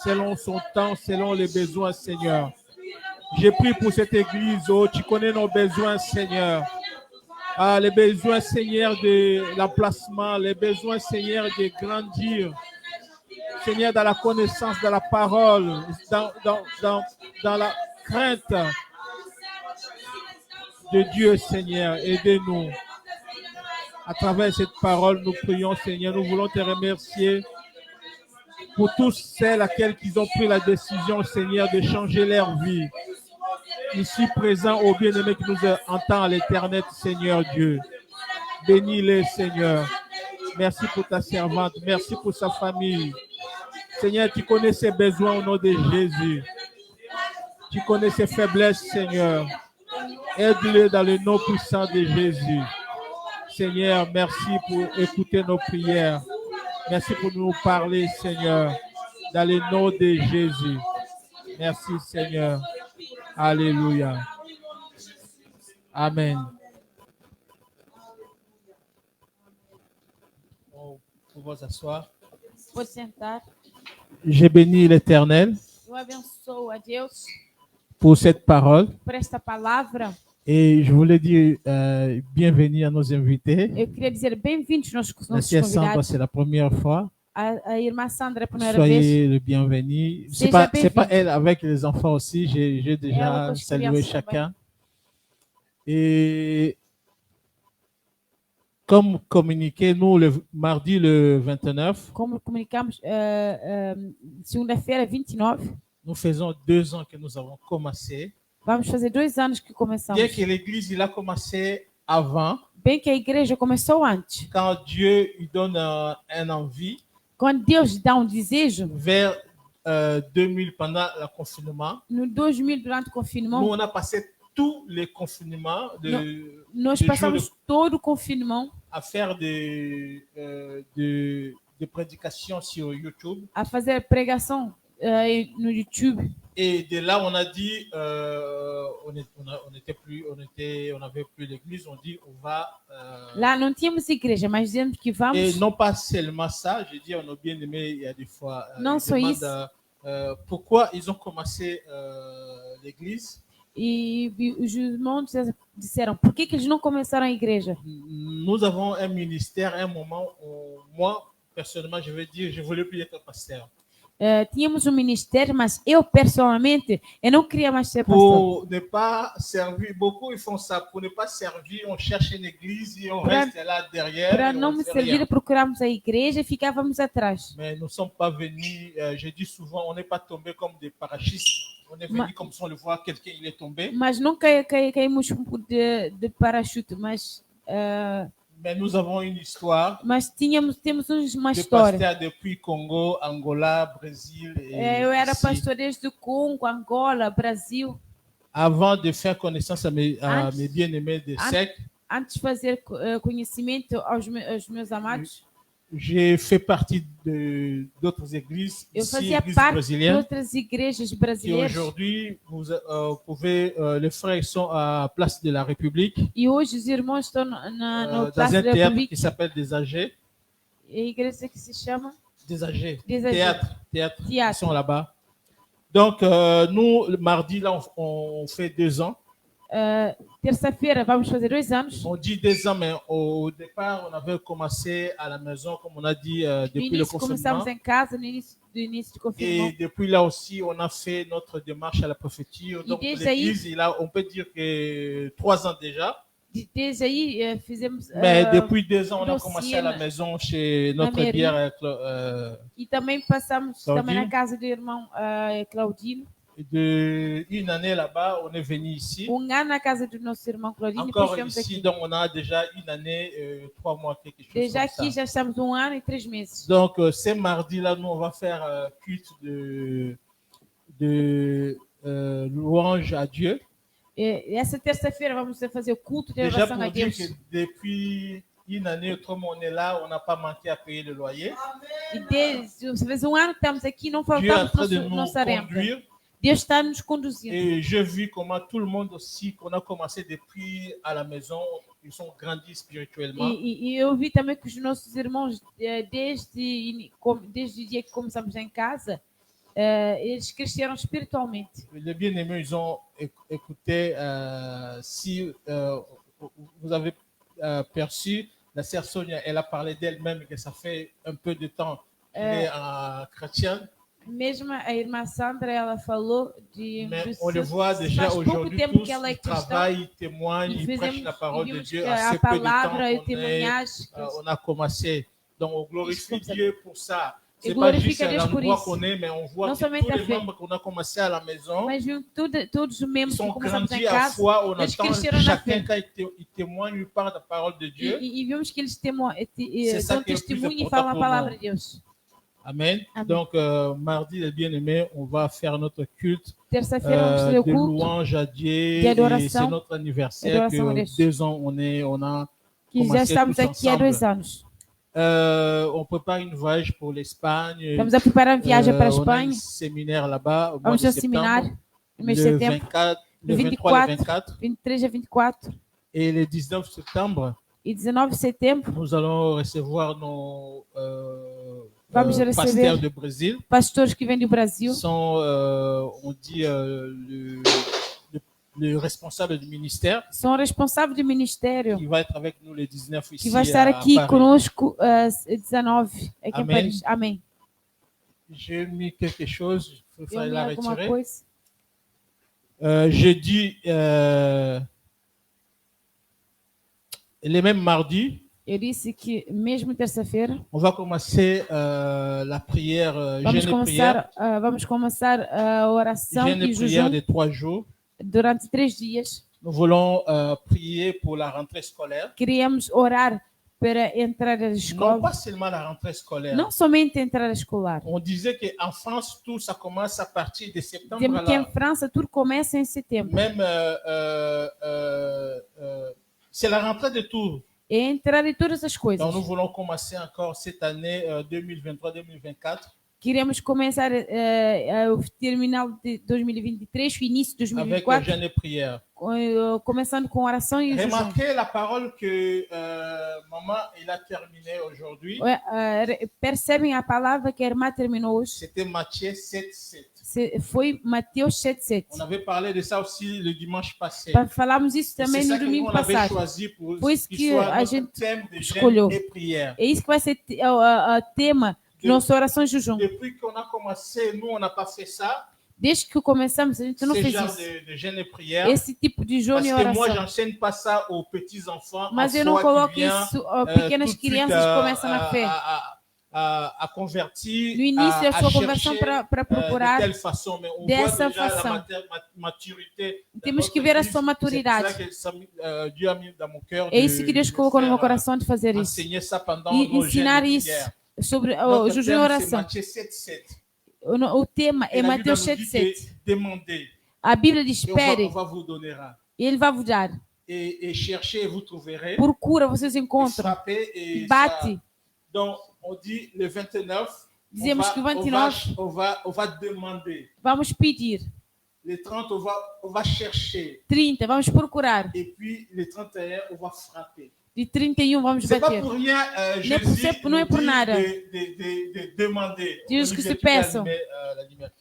selon son temps, selon les besoins, Seigneur. J'ai prié pour cette église, oh, tu connais nos besoins, Seigneur. Ah, les besoins, Seigneur, de l'emplacement, les besoins, Seigneur, de grandir. Seigneur, dans la connaissance de la parole, dans la crainte de Dieu, Seigneur, aidez-nous. À travers cette parole, nous prions, Seigneur, nous voulons te remercier pour tous celles à qui ils ont pris la décision, Seigneur, de changer leur vie. Ici présent, au bien-aimé qui nous entend à l'éternel, Seigneur Dieu. Bénis-les, Seigneur. Merci pour ta servante. Merci pour sa famille. Seigneur, tu connais ses besoins au nom de Jésus. Tu connais ses faiblesses, Seigneur. Aide-les dans le nom puissant de Jésus. Seigneur, merci pour écouter nos prières. Merci pour nous parler, Seigneur, dans le nom de Jésus. Merci, Seigneur. Alléluia. Amen. Vous pouvez vous asseoir. Pode sentar. J'ai béni l'Éternel Eu abençoo a Deus pour cette parole por esta palavra. et je voulais dire bienvenue à nos invités. Eu queria dizer bem-vindos nossos La sœur Sandra, convidados. c'est la première fois. A irmã Sandra é a primeira vez. Soyez le bienvenu. C'est Seja pas bem-vindo. elle avec les enfants aussi. J'ai déjà Ela com as salué crianças chacun. Et comme communiqué, nous, le mardi le 29, Como comunicamos, segunda-feira, 29, nous faisons 2 ans que nous avons commencé. vamos fazer 2 anos que começamos. Bien que l'église il a commencé avant, Bem que a igreja começou antes. quand Dieu lui donne un envie, Quando Deus dá um desejo, vers 2000 pendant le confinement, no 2000, durante o nous confinement, on a passé tous les confinements nós de passamos todo o confinement à faire des prédications sur YouTube. a fazer pregação no YouTube. Et de là, on a dit, on n'avait plus l'église, on dit, on va. Lá não tínhamos igreja, mas dizemos que Et vamos. non pas seulement ça, je dis, on a bien aimé, il y a des fois. Non, ils só demandent, isso. pourquoi ils ont commencé l'église? E os irmãos disseram, por que eles não começaram a igreja? Nous avons un ministère, un moment où moi, personnellement, je veux dire, je ne voulais plus être pasteur. Tínhamos um ministério, mas eu, pessoalmente, eu não queria mais ser pastor. Pour ne pas servir, beaucoup ils font ça, pour ne pas servir, on cherche une église et on reste là derrière. Para et não on me fait servir, rien. procuramos a igreja e ficávamos atrás. Mais nous ne sommes pas venus, je dis souvent, on n'est pas tombé comme des parachutistes. On est venu comme si on le voit, quelqu'un il est tombé. Mas não caímos de parachute, mas Mais nous avons une histoire temos uma de história. pasteur depuis Congo, Angola, Brésil. Et Eu era ici. pastor desde o Congo, Angola, Brasil. Avant de faire connaissance à mes bien-aimés de SEC, Antes de fazer conhecimento aos meus amados, j'ai fait partie d'autres églises, eu ici, fazia églises parte de brésiliennes. outras igrejas Et brasileiras. aujourd'hui, vous pouvez, les frères ils sont à Place de la République, E hoje os irmãos estão na dans Praça un da théâtre República. qui s'appelle Des AG. A igreja que se chama Des AG. Des AG. Théâtre. Ils Théâtre. sont là-bas. Donc, nous, le mardi, là, on fait 2 ans. Terça-feira vamos fazer 2 anos. On dit 2 ans, mais au départ, on avait commencé à la maison, comme on a dit, No depuis le início começamos confinement. em casa, no início do confinement. Et depuis là aussi, on a fait notre démarche à la prophétie. Donc, déjà l'église, on peut dire que 3 ans déjà. Desde aí fizemos. Mais depuis 2 ans, on a dossier commencé à la maison chez notre mairie. bière. E também passamos Claudine. também na casa do irmão Claudino. De une année là-bas, on est venu ici. Ano na casa do nosso irmão Claudino. Encore Depois viemos ici, aqui. donc on a déjà une année, 3 mois, quelque chose Desde comme aqui ça. já estamos 1 ano e 3 meses. Donc, ce mardi-là, nous, on va faire culte de louange à Dieu. E essa terça-feira vamos fazer o culto de Déjà oração pour a dire Deus. que depuis une année, comme on est là, on n'a pas manqué à payer le loyer. E desde, faz um ano que estamos aqui, não Dieu est en faltamos train de nous nossa renda. conduire. Deus está nos conduzindo. Et j'ai vu comment tout le monde aussi, qu'on a commencé depuis à la maison, ils ont grandi spirituellement. E eu vi também que os nossos irmãos, desde o dia que começamos em casa, eles cresceram espiritualmente. Les bien-aimés, ils ont écouté, si vous avez perçu, la sœur Sonia, elle a parlé d'elle-même que ça fait un peu de temps qu'elle est chrétienne. Mesmo a irmã Sandra, ela falou de Mais on le voit déjà faz pouco aujourd'hui, tempo tous que ela é ils cristã. travaillent, ils témoignent, E ils prêchent la parole de vimos Dieu que assez a peu de temps palavra e o qu'on testemunhagem. on a commencé. Donc on glorifie Isso, Dieu pour ça. E C'est pas juste glorifica Deus por l'endroit isso. qu'on est, mais on voit Não que somente tous a les fé. membres qu'on a commencé à la maison, Mas viu todos os ils membros que sont começamos em grandis à casa foi, on eles entend cresceram na chacun fé. quand il témoigne, il parle de la parole de Dieu. E vimos que eles dão ça qui est le plus testemunho e important falam a pour palavra nous. de Deus. Amen. Amen. Donc, mardi, les bien-aimés, on va faire notre culte Terça-feira vamos fazer o de culto louange à Dieu. de adoração. Et c'est notre anniversaire. Adoração a Que Deus. 2 ans, on a que já commencé estamos tous aqui há ensemble. 2 anos. On prépare une voyage pour l'Espagne. Estamos a preparar uma viagem para a On a un Espanha. séminaire là-bas au mois Vamos de ao septembre. seminário no mês de Le setembro, 24, le le 23, le 24. 24. 23 a 24. Et le 19 septembre, E 19 de setembro, nous allons recevoir nos vamos receber pasteurs de Brésil. pastores que vêm do Brasil. Sont, on dit, le responsable du ministère São responsáveis do ministério qui va être avec nous le 19 que ici vai estar à aqui Paris. conosco 19 aqui em Amém. Paris. Amém. J'ai mis quelque chose, il Eu faudrait li la alguma retirer. coisa. Jeudi, les mêmes mardis, Eu disse que mesmo terça-feira on va commencer la prière, vamos começar a oração jeûne e et prière jejum de 3 jours. durante 3 dias. Nous voulons prier pour la rentrée scolaire. Queríamos orar para entrar na Non escola, pas seulement la rentrée scolaire. não somente entrar na escolar. On disait qu'en France, tout ça commence à partir de septembre. Temos que em Là. França tudo começa em setembro. Même, c'est la rentrée de tout. É entrar em todas as coisas. Donc, nous voulons commencer encore cette année 2023-2024 Queremos começar o terminal de 2023, o início de avec 2024, jeûne et prière. começando com oração e jejum. Remarquez la parole que maman il a terminée aujourd'hui. Percebem a palavra que a irmã terminou hoje? C'était Matthieu 7:7. Foi Mateus 7:7. On avait parlé de ça aussi le dimanche passé. Falamos isso Et também c'est no ça que domingo on avait passado. choisi pour Foi isso qu'il que soit a notre gente thème de escolheu. jeûne et prière. É isso que vai ser o tema de nossa oração e jejum. Depuis qu'on a commencé, nous on n'a pas fait ça. Desde que começamos, a gente não Ce fez genre isso. de jeûne et prière. Esse tipo de jeûne Parce e que moi, oração. j'enseigne pas ça aux petits enfants. Mas en eu não soi, coloco qui vient, isso a pequenas tout de suite, crianças que começam na fé. à convertir, No início, a sua chercher, conversão para de procurar. telle façon, mais on dessa voit déjà façon. la maturité. de Temos notre que ver a Église. sua maturidade. C'est ça que Dieu a mis dans mon cœur É isso que Deus de colocou no meu faire, coração de fazer isso. enseigner ça pendant E nos ensinar jeûnes et isso prières. sobre o Notre jejum e thème, c'est oração. Matthieu 7:7. O tema é Et la Bible Mateus nous dit 7:7. que demandez, A Bíblia diz: et on espere, va vous donner. e Ele vai vos dar. Et cherchez et vous trouverez. Procura, vocês Et encontram. frappez et Bate. ça- Donc, on dit le 29, Dizemos que 29 on va demander. vamos pedir. Le 30, on va chercher. 30, vamos procurar. Et puis, le 31, on va frapper. De 31 vamos C'est pas bater. pour rien, Não é por Jésus ser- não é nous por dit nada. de demander. Diz que Olivier, se tu peux peçam. allumer, la lumière.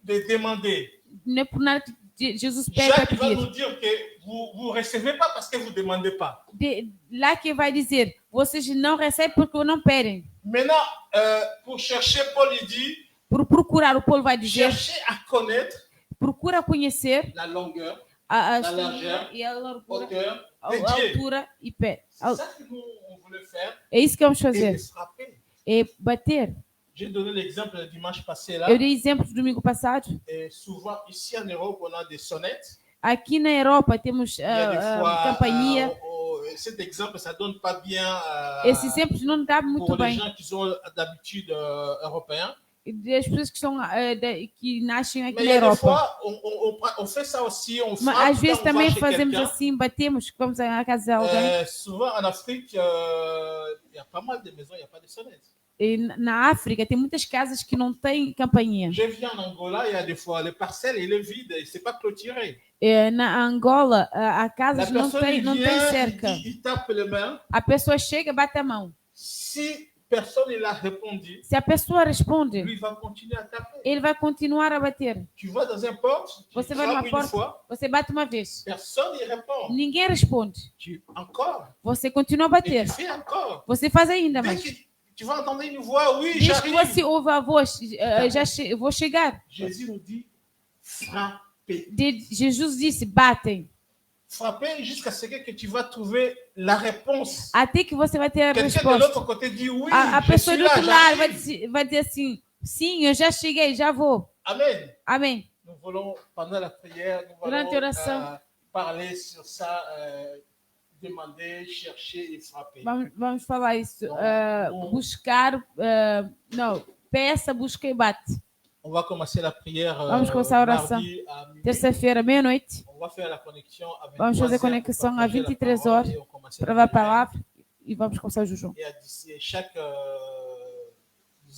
De demander. Não é por nada que Jesus pede para Jacques va pedir. nous dire que vous ne recevez pas parce que vous ne demandez pas. Lá que vai dizer: vocês não recebem porque não pedem. Maintenant, pour chercher, Paul il dit, Por procurar, o Paulo vai dizer: cherchez à connaître procura conhecer la longueur, a La largeur, e a largura, hauteur a de Dieu. altura e pé. C'est ça que nous, on voulait faire. É isso que vamos Et de fazer. frapper. É bater. J'ai donné l'exemple le dimanche passé là. Eu dei exemplo do domingo passado. Et souvent, ici en Europe, on a des sonnettes. Aqui na Europa temos Il y a des fois, campainha. cet exemple, ça donne pas bien Esse exemplo não dá muito pour les bem gens qui sont d'habitude européens. das pessoas que são que nascem aqui Mais il na y a des Europa. fois, on fait ça aussi, on Mas frappe às vezes quand on va também chez fazemos quelqu'un. assim, batemos, vamos à casa de alguém. Souvent en Afrique, il y a pas mal de maisons, il n'y a pas de sonnette. E na África tem muitas casas que não têm campainha. Je vis en Angola, il y a des fois, les parcelles, il est vide, il ne s'est pas clôturé. Na Angola, a La casas não personne tem, il não tem vient, cerca. il tape les mains. A pessoa chega, bate a mão. Si personne il a répondu, Se a pessoa responde, lui va continuer à taper. ele vai continuar a bater. Tu vas dans un porte, tu Você vai frappes numa une porta, fois, você bate uma vez. personne ne répond. Ninguém responde. Encore. Você continua a Et bater. tu fais encore. Você faz ainda Dès mais. que tu vas entendre une voix, oui, Diz que j'arrive. você ouve a voz, vou chegar. Jésus nous dit, frappez. Jesus disse, batem. Frappez jusqu'à ce que tu vas trouver la réponse. Até que você vai ter a Quelqu'un de resposta. l'autre côté dit, oui, A je pessoa suis do là, outro lado j'arrive. vai dizer assim, sim, eu já cheguei, já vou. Amen. Amém. Nous voulons, pendant la prière, nous Durante voulons a oração. parler sur ça, demander, chercher et frapper. Vamos falar isso. Não. Buscar, não, peça, busca e bate. On va commencer la prière Vamos começar a oração. mardi à minuit. Terça-feira, meia-noite, On va faire la connexion à 23 vamos fazer heures conexão pour às partager la 23 parole horas et on commence para la a prière. palavra e vamos começar o jejum. Et à chaque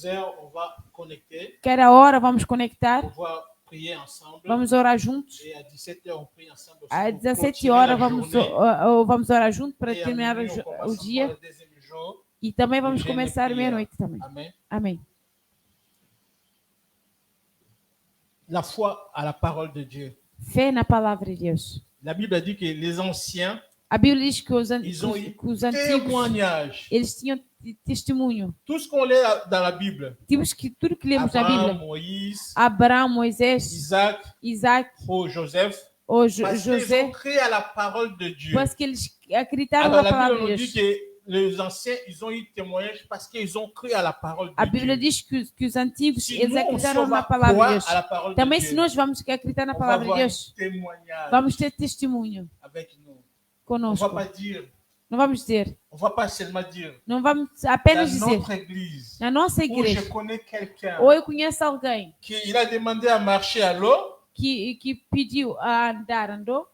heure, on va connecter Cada hora vamos conectar, pour pouvoir prier ensemble. vamos orar juntos. Et à 17 heures, on prie ensemble. aussi Às pour 17 clôturer horas la vamos, journée. vamos orar juntos para Et à terminar minuit, on o commence dia encore le deuxième jour. e também vamos jeûne e começar prière. meia-noite também. Amen. Amém. La foi à la parole de Dieu. Fé na palavra de Deus. La Bible a dit que les anciens, A Bíblia diz que os ils ont eu antigos, témoignage. eles tinham testemunho. Tout ce qu'on lit dans la Bible, Tudo que lemos na Abraham, Bíblia, Moïse, Abraão, Moisés, Isaac, Isaac, Joseph, ou parce qu'ils José, ont créé à la parole de Dieu. parce que eles acreditaram Dans na la palavra Bible, on de nous dit Deus. que les anciens, ils ont eu témoignage parce qu'ils ont cru à la parole A de Bíblia Dieu. diz que os antigos, Si eles nous, on acreditaram se na va palavra de croire Deus. à la parole de Também Dieu, se nós vamos acreditar na on va palavra de avoir un Deus, témoignage vamos ter testemunho avec nous. On ne conosco. va pas dire, Não vamos dizer, on va pas seulement dire, não vamos dans apenas dizer, notre église, na nossa où je igreja, connais quelqu'un ou eu conheço alguém qui il a demandé à marcher à l'eau que pediu a andou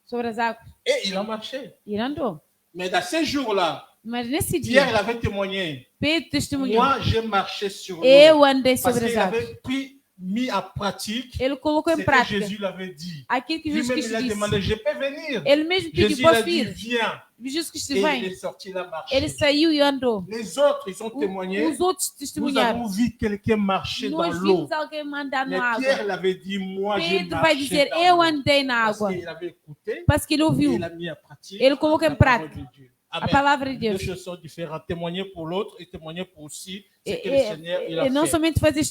sobre as águas et il a marché. e ele andou. Mais dans ces jours-là, Mas nesse Pierre il dia, avait témoigné. Pedro testemunhou, Moi, j'ai marché sur l'eau. eu andei Parce sobre as qu'il águas. avait mis en pratique Ele colocou ce em que prática Jésus l'avait dit. aquilo que Jesus Lui-même, il Cristo a disse. demandé, je peux venir. Ele mesmo pediu Jésus il a para dit, vir. viens. Jesus Cristo Et il vem. est sorti là Ele marcher. saiu e andou. Les autres, ils ont témoigné. Os outros Nous testemunharam. avons vu quelqu'un marcher dans Nós l'eau. vimos alguém mandar Mais na Pierre água. l'avait dit, moi j'ai Pedro vai marché dizer, dans eu l'eau. andei na Parce água. qu'il avait écouté Parce que ele et ouviu il a mis en pratique Ele colocou em la parole prática de Dieu. a Amen. palavra de Deux Deus. choses sont différentes. Témoigner pour l'autre et témoigner pour aussi ce E, que le Seigneur il a não fait. somente fazer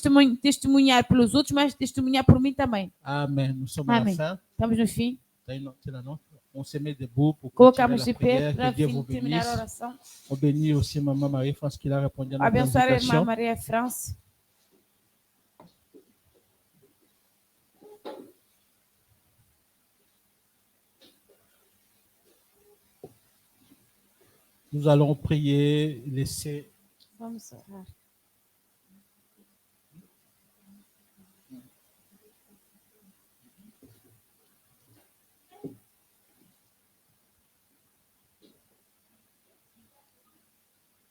testemunhar pelos outros, mas testemunhar por mim também. Amen. Nous sommes à la Amém. fin. Estamos no fim. C'est la nôtre. On se met debout pour continuer Colocamos de la pé prière. para Que Dieu vous terminar a bénisse. oração. On bénit aussi Maman Marie-France qui a répondu à notre Abençoar a irmã invitation. Maria France. Nous allons prier, laisser Vamos orar.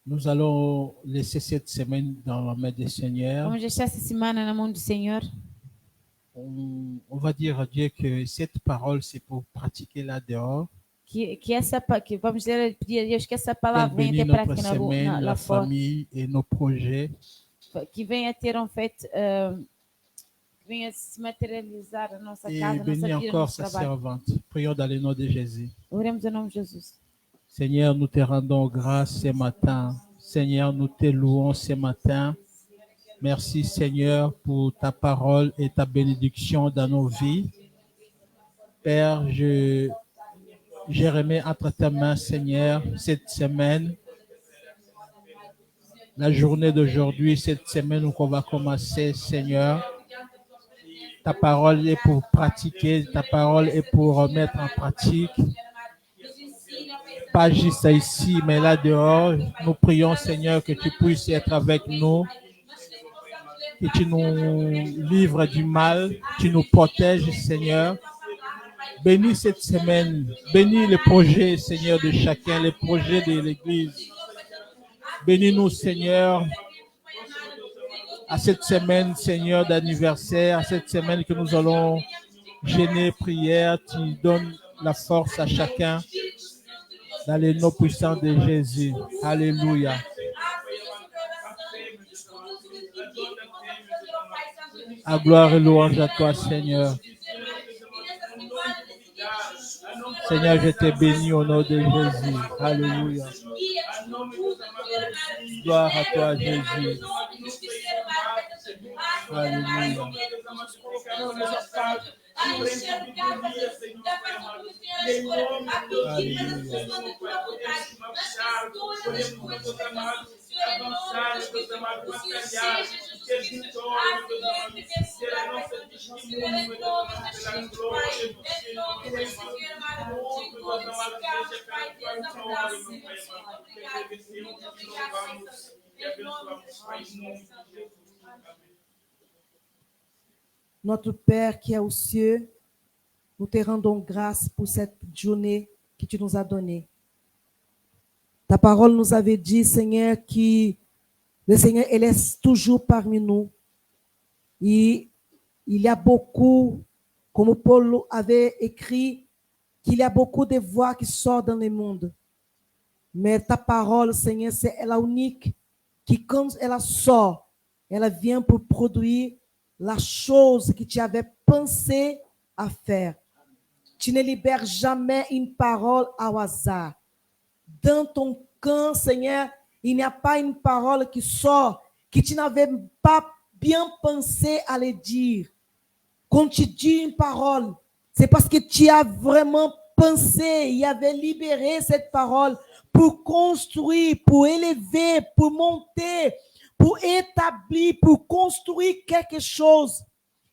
Nous allons laisser cette semaine dans la main du Seigneur. Vamos deixar essa semana na mão do Senhor. On va dire à Dieu que cette parole, c'est pour pratiquer là dehors. Que vamos pedir a Deus que essa Qu'elle palavra venha bénisse ter notre prática na rua, semaine, lá la fora. famille et nos projets. Que venha ter que venha se materializar a nossa Et casa, a bénis nossa vida, encore nosso sa trabalho. servante. Prions dans le nom de Jésus. Oremos em nome de Jesus. Seigneur, nous te rendons grâce ce matin. Seigneur, nous te louons ce matin. Merci Seigneur pour ta parole et ta bénédiction dans nos vies. Père, je remets entre tes mains, Seigneur, cette semaine, la journée d'aujourd'hui, cette semaine où on va commencer, Seigneur. Ta parole est pour pratiquer, ta parole est pour mettre en pratique. Pas juste ici, mais là dehors, nous prions, Seigneur, que tu puisses être avec nous. que tu nous livres du mal, tu nous protèges, Seigneur. Bénis cette semaine, bénis les projets, Seigneur, de chacun, les projets de l'Église. Bénis-nous, Seigneur, à cette semaine, Seigneur, d'anniversaire, à cette semaine que nous allons jeûner, prière. Tu donnes la force à chacun dans les noms puissants de Jésus. Alléluia. À gloire et louange à toi, Seigneur. Seigneur, je te bénis au nom de Jésus. Alléluia. Gloire à toi, Jésus. Alléluia. Notre Père qui est aux cieux, nous te rendons grâce pour cette journée que tu nous as donnée. Ta parole nous avait dit, Seigneur, que le Seigneur, il est toujours parmi nous. Et il y a beaucoup, comme Paul avait écrit, qu'il y a beaucoup de voix qui sortent dans le monde. Mais ta parole, Seigneur, c'est la unique qui, quand elle sort, elle vient pour produire la chose que tu avais pensé à faire. Tu ne libères jamais une parole au hasard. Dans ton camp, Seigneur, il n'y a pas une parole qui sort que tu n'avais pas bien pensé à le dire. Quand tu dis une parole, c'est parce que tu as vraiment pensé, il avait libéré cette parole pour construire, pour élever, pour monter, pour établir, pour construire quelque chose.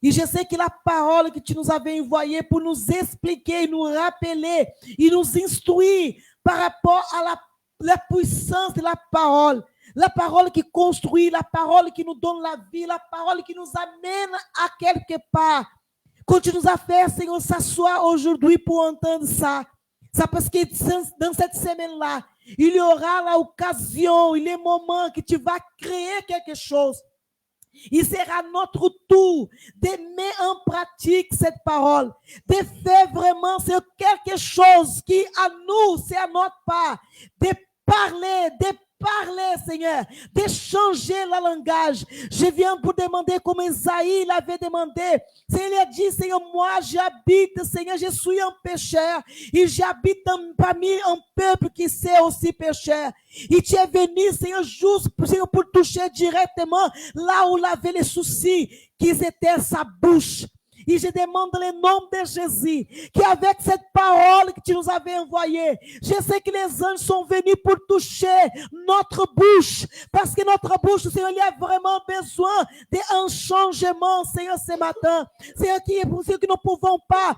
Et je sais que la parole que tu nous avais envoyée pour nous expliquer, nous rappeler et nous instruire par rapport à la puissance de la parole qui construit, la parole qui nous donne la vie, la parole qui nous amène à quelque part. Quand tu nous as fait, Seigneur, s'asseoir aujourd'hui pour entendre ça. C'est parce que dans cette semaine-là, il y aura l'occasion, les moments que tu vas créer quelque chose. Il sera notre tour de mettre en pratique cette parole, de faire vraiment c'est quelque chose qui à nous, c'est à notre part, de parler, Seigneur, de changer le langage. Je viens pour demander comme Isaïe l'avait demandé. Seigneur, il a dit, Seigneur, moi j'habite, Seigneur, je suis un pécheur et j'habite parmi un peuple qui sait aussi pécheur. Et tu es venu, Seigneur, juste Seigneur, pour toucher directement là où il avait les soucis, qui étaient sa bouche. Et je demande le nom de Jésus, qu'avec cette parole que tu nous avais envoyée, je sais que les anges sont venus pour toucher notre bouche, parce que notre bouche, Seigneur, il y a vraiment besoin d'un changement, Seigneur, ce matin. Seigneur, que nous ne pouvons pas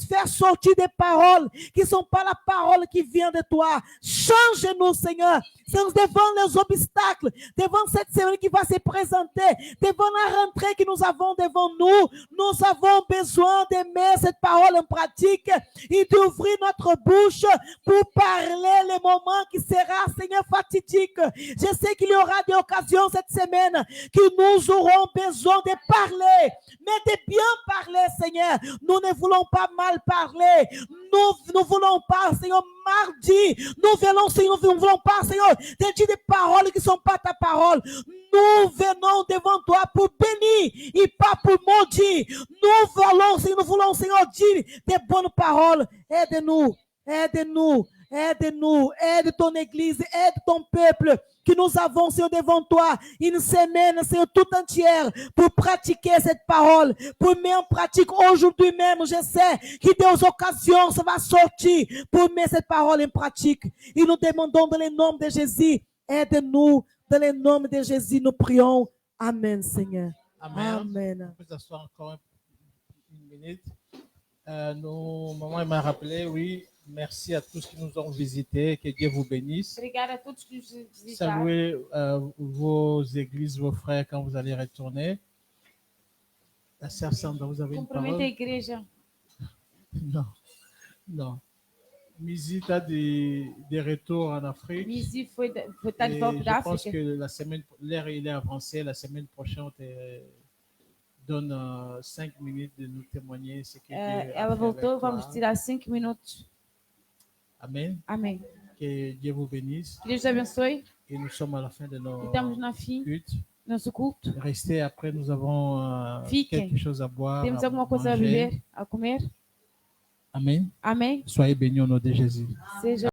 faire sortir des paroles qui ne sont pas la parole qui vient de toi. Change-nous, Seigneur. Devant les obstacles, devant cette semaine qui va se présenter, devant la rentrée que nous avons devant nous, nous avons besoin de mettre cette parole en pratique et d'ouvrir notre bouche pour parler les moments qui sera, Seigneur, fatidique. Je sais qu'il y aura des occasions cette semaine que nous aurons besoin de parler, mais de bien parler, Seigneur. Nous ne voulons pas mal parler. Nous ne voulons pas, Seigneur, mardi. Nous voulons, Seigneur, nous ne voulons pas, Seigneur, de dire des paroles qui ne sont pas ta parole. Nous venons devant toi pour bénir et pas pour maudire. Nous voulons, Seigneur, dire des bonnes paroles. Aide-nous, aide-nous, aide-nous, aide ton église, aide ton peuple que nous avons, Seigneur, devant toi une semaine, Seigneur, tout entière pour pratiquer cette parole, pour mettre en pratique aujourd'hui même. Je sais que des occasions, ça va sortir pour mettre cette parole en pratique. Et nous demandons dans le nom de Jésus, aide-nous, dans le nom de Jésus, nous prions. Amen, Seigneur. Amen. Amen. On peut s'asseoir encore une minute. Maman m'a rappelé, oui, Merci à tous qui nous ont visités. Que Dieu vous bénisse. Obrigada a todos que nos visitaram. Saluez vos églises, vos frères quand vous allez retourner. La sœur Sandra, vous avez une Cumprimenta a parole? igreja. Non, non. Misi a des retours en Afrique. Misi está de Et volta da je pense África. que la semaine, l'heure il est avancé. La semaine prochaine, on te donne 5 minutes de nous témoigner ce que Dieu a Ela fait voltou, avec toi. vamos tirar 5 minutos. Amen. Amém. Que Dieu vous bénisse. Que Deus te abençoe. Et nous sommes à la fin de nos Estamos na fim cultes. do nosso culto. Restez après, nous avons Fiquem. quelque chose à boire. Temos à alguma coisa a manger. beber, a comer. Amen. Amém. Soyez bénis au nom de Jésus. Seja